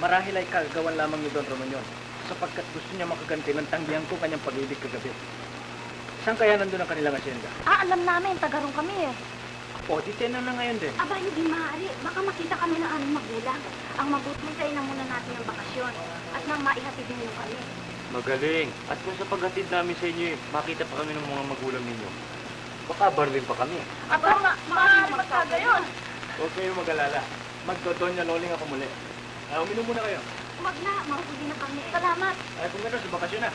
Speaker 3: Marahil ay kagawan lamang ni Don Ramon yun. Sapagkat gusto niya makaganti ng tanggihan ko kanyang pag-ibig kagabi. Saan kaya nandun ang kanilang asyenda?
Speaker 2: Ah, alam namin, tagarong kami eh.
Speaker 3: O, ditena na ngayon din.
Speaker 2: Aba, hindi maaari. Baka makita kami ng aming magulang. Ang mabuti sa na muna natin ang bakasyon at nang maihatid ninyo kami.
Speaker 3: Magaling. At kung sa paghatid namin sa inyo, makita pa kami ng mga magulang ninyo. Baka barlin pa kami.
Speaker 2: Aba, maaari magsaga yun.
Speaker 7: Huwag kayong mag-alala. Magdodonya loling ako muli. Uminom muna kayo.
Speaker 2: Wag na, mahuli na kami. Salamat.
Speaker 7: Ay, kung gano'n, sa bakasyon na.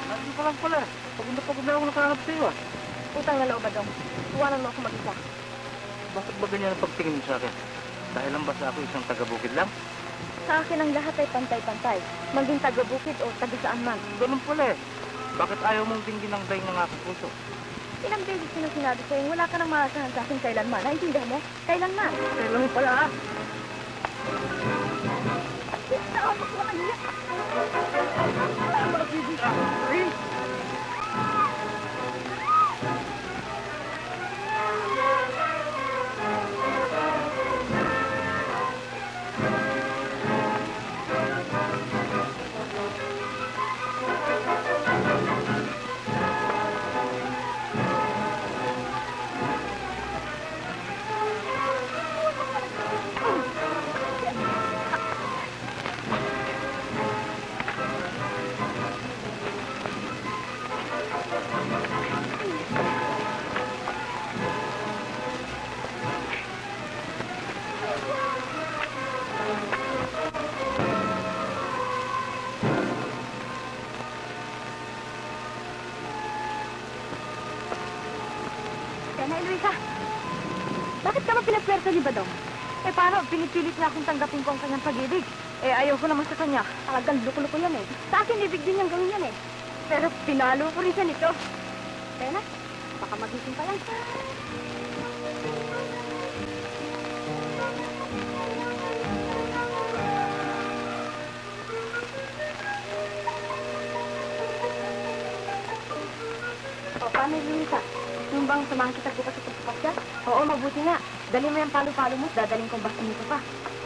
Speaker 3: Nandun pa lang pala. Pagod na ako nakahanap sa iyo.
Speaker 2: Utang na loob ba dong? Iwanan mo ako mag-isa.
Speaker 3: Bakit ba ganyan ang pagtingin mo sa akin? Dahil lang ba sa ako isang taga-bukid lang?
Speaker 2: Sa akin ang lahat ay pantay-pantay. Maging taga-bukid o taga-saan man.
Speaker 3: Ganun pala eh. Bakit ayaw mong dinggin ang daing ng aking puso?
Speaker 2: Ilang beses ko na sinabi sa'yo, wala ka nang maasahan sa akin kailanman. Naintindihan mo? Kailanman.
Speaker 3: Kailan pala ah?
Speaker 2: Naabot mo kanina.
Speaker 5: Bakit ka ba pinapwersa ni Badong? Eh, paano? Pinipilit niya akong tanggapin ko ang kanyang pag-ibig. Eh, ayaw ko naman sa kanya. Talagang luko-luko yan eh. Sa akin, ibig din niyang gawin yan eh. Pero pinalo ko rin siya nito. Kaya na, baka magising pa yan. O, paano Luisa? Yung bang samahan kita bukas sa pagkakasya? Oo, mabuti nga. Dali mo yung palo-palo mo, dadaling kong bastinito pa.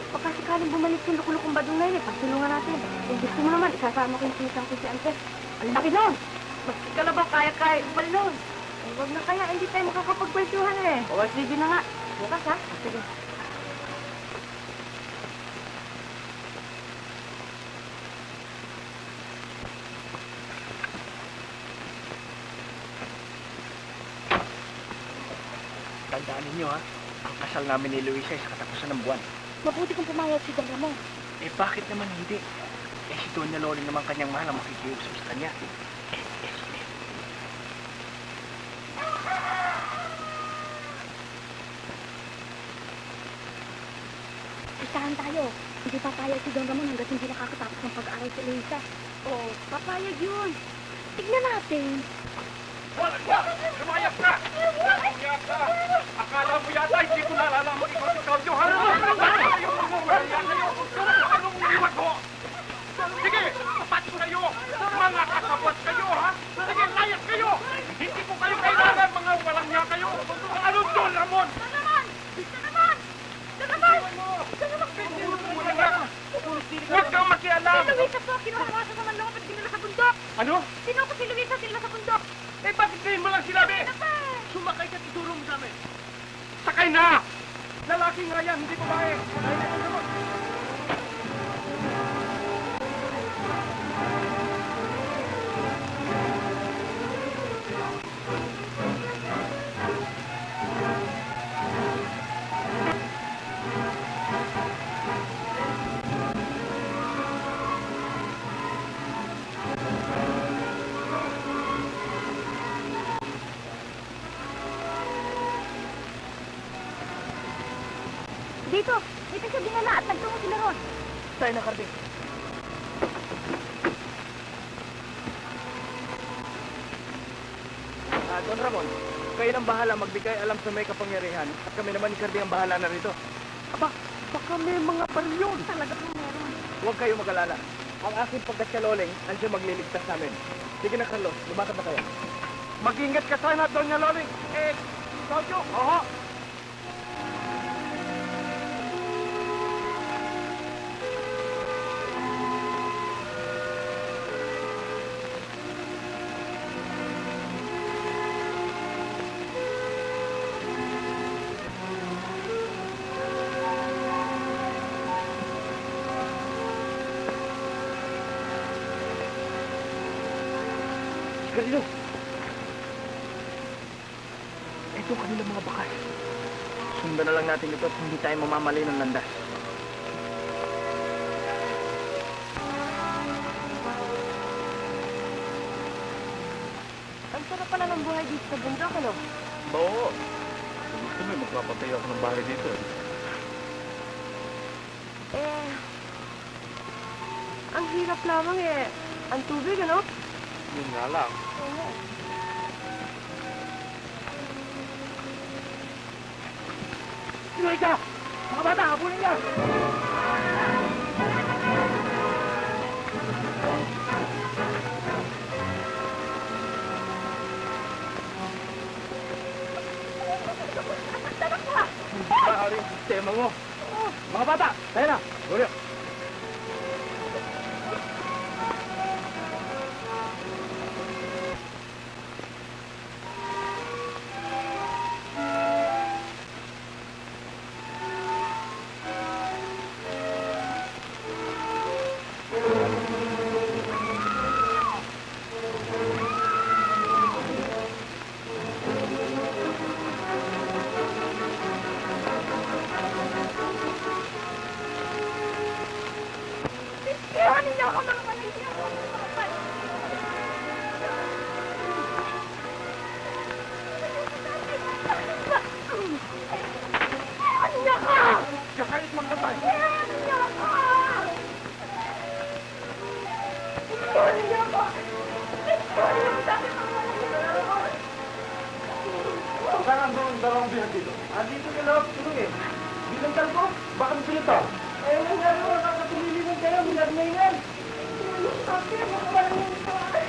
Speaker 5: Baka sakaling bumalik yung lukulukong badong na yun eh, pagtulungan natin. Kung gusto mo naman, isasama ko yung sinisang ko si Antes. Ang laki nun! Maski ka na ba kaya-kaya upal nun? Eh, wag na kaya, hindi tayo makakapagpwestuhan eh. O, sige na nga. Bukas ha? Sige.
Speaker 7: Tandaan ninyo ha, ang kasal namin ni Luisa ay sa katapusan ng buwan.
Speaker 5: Mabuti kung pumayag si Don Ramon.
Speaker 7: Eh bakit naman hindi? Eh si Doña Loling naman kanyang mahal ang makikiusap sa kanya.
Speaker 5: Isahan tayo. Hindi papayag si Don Ramon hanggat hindi nakakatapos ng pag-aaral si Luisa. Oo, papayag yun. Tignan natin.
Speaker 7: Lumayas ka! Lumayas ka! Akala mo yata hindi ko nalalaman ikaw si Claudio, ha? Anong iwan ko? Sige, tapat ko kayo! Mga kasabot kayo, ha? Sige, layas kayo! Hindi ko kayo kailangan, mga walang niya kayo! Anong Don Ramon? Huwag kang makialam!
Speaker 5: Si Luisa po, kinuhawasan naman loob at dinala sa bundok.
Speaker 7: Ano?
Speaker 5: Sinuko si Luisa, dinala sa bundok.
Speaker 7: Eh, bakit ngayon mo lang sinabi? Sumakay ka, tuturo mo sa amin. Sakay na! Lalaki nga yan, hindi babae. Sakay na yan naman.
Speaker 5: Dito siya dinala at nagtungo sila ron.
Speaker 7: Tayo na, Carding. Don Ramon, kayo nang bahala magbigay alam sa may kapangyarihan at kami naman ni Carding ang bahala na rito. Aba, baka may mga baryon.
Speaker 5: Talaga po meron.
Speaker 7: Huwag kayo mag-alala. Ang aking pagkatsaloling, nandiyan magliligtas namin. Sige na, Carlos. Lumakad na kayo. Mag-ingat ka sana, Doña Loling. Eh, Claudio. Oo. Carlos. Ito ang kanilang mga bakas. Sundan na lang natin ito at hindi tayo mamamali ng landas.
Speaker 5: Ang sarap pala ng buhay dito sa bundok, ano?
Speaker 7: Oo. Gusto mo, magpapatay ako ng bahay dito.
Speaker 5: Eh, ang hirap lamang eh. Ang tubig, ano?
Speaker 7: Yun nga lang.
Speaker 5: Oo.
Speaker 7: Sino ka? Mga bata, habulin niya! Maaari ang sistema mo. Mga bata, tayo na! Gloria!
Speaker 5: Iwanin niyo ako, mga Malaysia!
Speaker 6: lugar na yan. Sinulong sa akin, makabalang sa akin.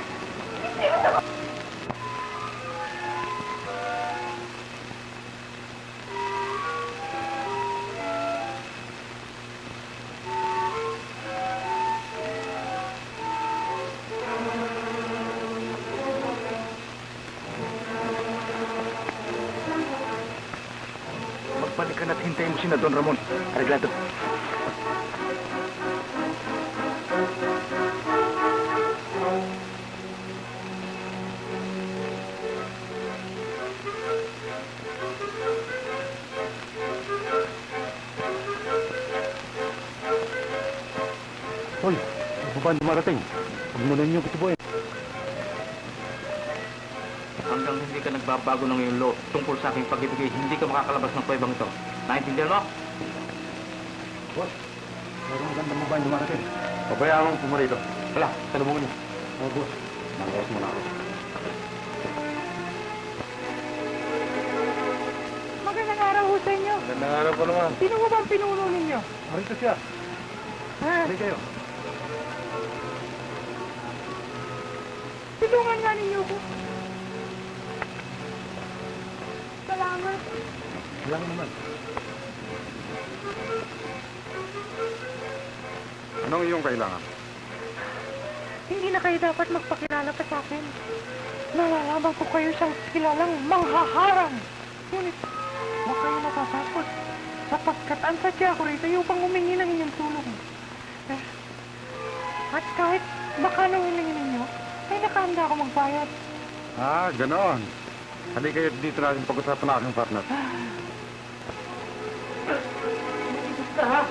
Speaker 7: Magbalik ka na at hintayin mo si na Don Ramon. Arreglado.
Speaker 1: Hoy, ano ba dumarating? Huwag mo na niyo kitubuhin.
Speaker 4: Hanggang hindi ka nagbabago ng iyong loob tungkol sa aking pag-ibigay, hindi ka makakalabas ng kuwebang ito. Naintindihan mo?
Speaker 1: Boss, meron magandang babaeng dumarating. Pabayaan mong pumarito. Wala, salubungin niyo. Oh, boss, nangos mo na ako.
Speaker 6: Magandang araw ho sa inyo.
Speaker 7: Magandang araw po naman.
Speaker 6: Sino mo ba ang pinuno ninyo?
Speaker 1: Marito siya.
Speaker 6: Ha?
Speaker 1: Hindi kayo.
Speaker 6: Tulungan nga ninyo ko. Salamat.
Speaker 1: Walang naman. Anong iyong kailangan?
Speaker 6: Hindi na kayo dapat magpakilala pa sa akin. Nalalaman ko kayo siyang kilalang manghaharang. Ngunit, huwag kayo natatakot. Sapagkat ang sadya ko rito yung pang humingi ng inyong tulong. At kahit baka nang hilingi ninyo, ay nakahanda ako magbayad.
Speaker 1: Ah, ganoon. Halika kayo dito natin pag-usapan na aking partner.
Speaker 6: Gusto ha?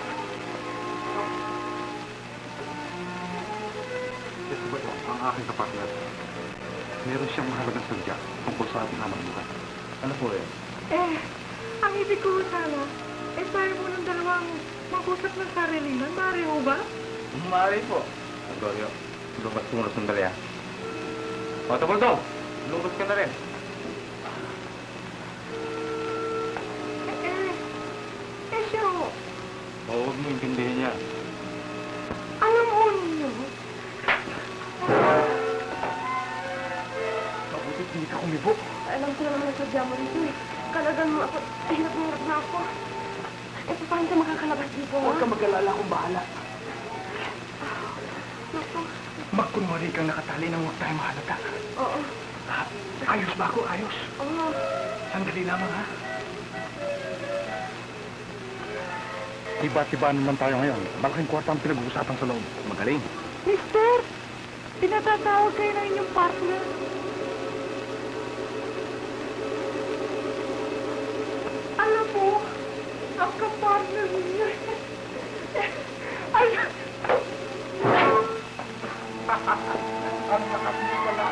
Speaker 1: Ito ba ito, ang aking kapartner? Meron siyang mahalagang sadya tungkol sa ating anak buhay. Ano po eh?
Speaker 6: Ang ibig ko sana, tayo mo ng dalawang mag-usap ng sarilinan. Mari ho ba?
Speaker 4: Maaari po. Glorio, lumabas ko muna sandali ah. O, Tabaldong, lumabas ka na rin.
Speaker 6: Siya ho.
Speaker 4: O, huwag mo intindihin niya.
Speaker 6: Alam ho ninyo,
Speaker 1: Mabuti hindi ka kumibo.
Speaker 5: Alam ko naman ang sadya mo rito eh. Kalagan mo ako. Hirap na ako. Paano ka makakalabas dito, ha?
Speaker 1: Huwag ka mag-alala kung bahala.
Speaker 5: Naku.
Speaker 7: Magkunwari kang nakatali nang huwag tayo mahalata.
Speaker 5: Oo.
Speaker 7: Ayos ba ako? Ayos.
Speaker 5: Oo.
Speaker 7: Sandali lamang ha.
Speaker 1: Tiba-tiba naman tayo ngayon. Malaking kwarta ang pinag-uusapan sa loob.
Speaker 7: Magaling.
Speaker 6: Mister, pinatatawag kayo ng inyong partner. Alam mo, ang kapartner niya. Ay!
Speaker 1: Ang nakapit pala.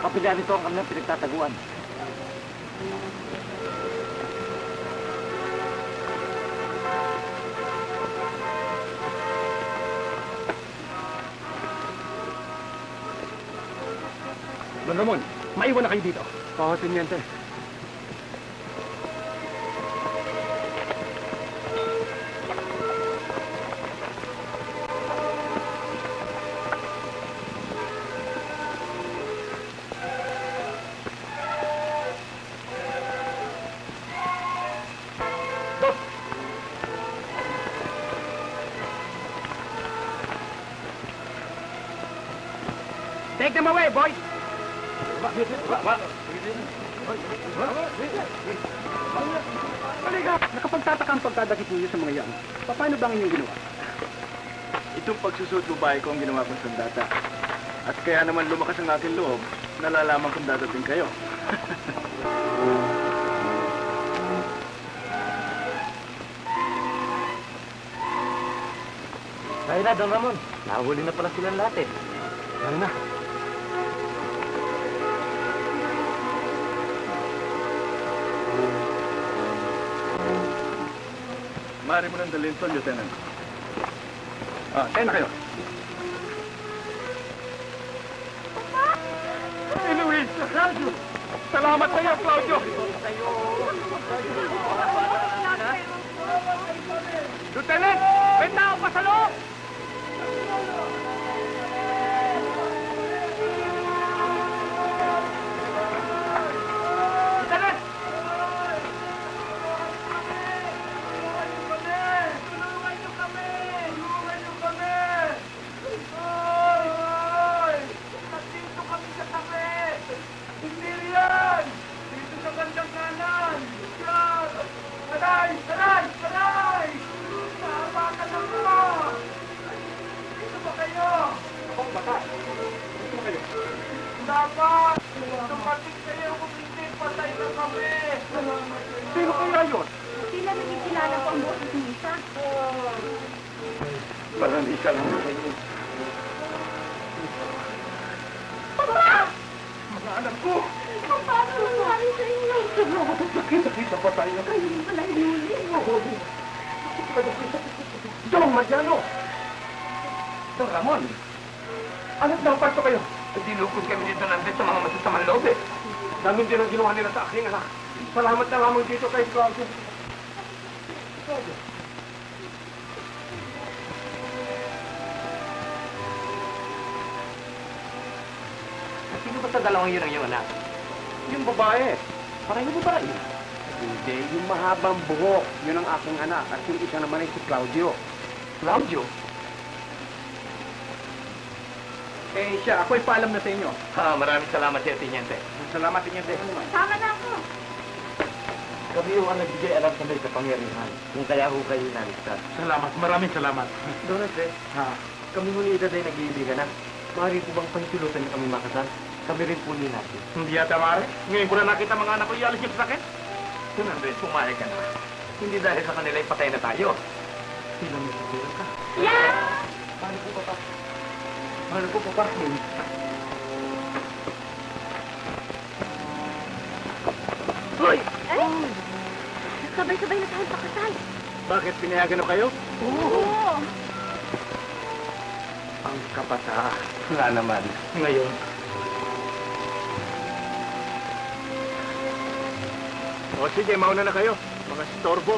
Speaker 4: Kapila nito ang kanilang pinagtataguan.
Speaker 7: Don Ramon, maiwan na kayo dito.
Speaker 1: Oo, Teniente.
Speaker 7: Take them away, boys!
Speaker 1: Halika! Nakapagtataka ang pagdadakip niyo sa mga yan. Paano ba ang inyong ginawa?
Speaker 7: Itong pagsusot babae ko ang ginawa kong sandata. At kaya naman lumakas ang aking loob, nalalaman kung dadating kayo.
Speaker 3: Tayo na, Don Ramon. Nahuli na pala silang lahat eh.
Speaker 1: Ano na?
Speaker 7: Maaari mo nang dalhin to, Lieutenant. Tayo na kayo. Si Luis! Claudio! Salamat sa iyo, Claudio! Lieutenant! May tao pa sa loob! Lieutenant! Sino kaya yun?
Speaker 2: Sila nagkikilala ko ang boses ni Isa.
Speaker 7: Parang isa lang sa inyo. Mga anak ko!
Speaker 2: Paano nangyari sa inyo?
Speaker 7: Nakita-kita pa tayo.
Speaker 2: Kayo pala hinuli.
Speaker 7: Dong Mariano! Don Ramon! Anong dapat to kayo? Dinukod kami dito nandito sa mga masasamang loob eh. Ganun din ang ginawa nila sa aking anak. Salamat na lamang dito kay Claudio.
Speaker 3: Sino ba sa dalawang yun ang iyong anak?
Speaker 1: Yung babae.
Speaker 3: Pareho mo ba yun?
Speaker 1: Hindi, yung mahabang buhok. Yun ang aking anak. At yung isa naman ay si Claudio.
Speaker 7: Claudio? Eh siya, ako'y paalam na sa inyo.
Speaker 3: Maraming salamat sa'yo, Tiniente.
Speaker 7: Salamat Tiniente.
Speaker 2: Sama na ako.
Speaker 3: Kami yung ang nagbigay alam sa may kapangyarihan. Kung kaya ho kayo naligtas.
Speaker 7: Salamat, maraming salamat.
Speaker 3: Don Andres, kami ho ni Ida ay nag-iibigan na. Maaari po bang pahintulutan niyo kami makasal? Kami rin po ni natin.
Speaker 7: Hindi yata maaari. Ngayon ko na nakita mga anak ko ialis yung sakit.
Speaker 3: Don Andres, pumayag ka na. Hindi dahil sa kanila ay patay na tayo. Sila may sasira ka.
Speaker 2: Yeah!
Speaker 3: Paano po, Papa? Paano po, Papa?
Speaker 7: Hoy!
Speaker 2: Ay! Sabay-sabay na tayo pakasal.
Speaker 7: Bakit pinayagan na kayo?
Speaker 2: Oo!
Speaker 3: Ang kapata. Wala naman. Ngayon.
Speaker 7: O sige, mauna na kayo. Mga storbo.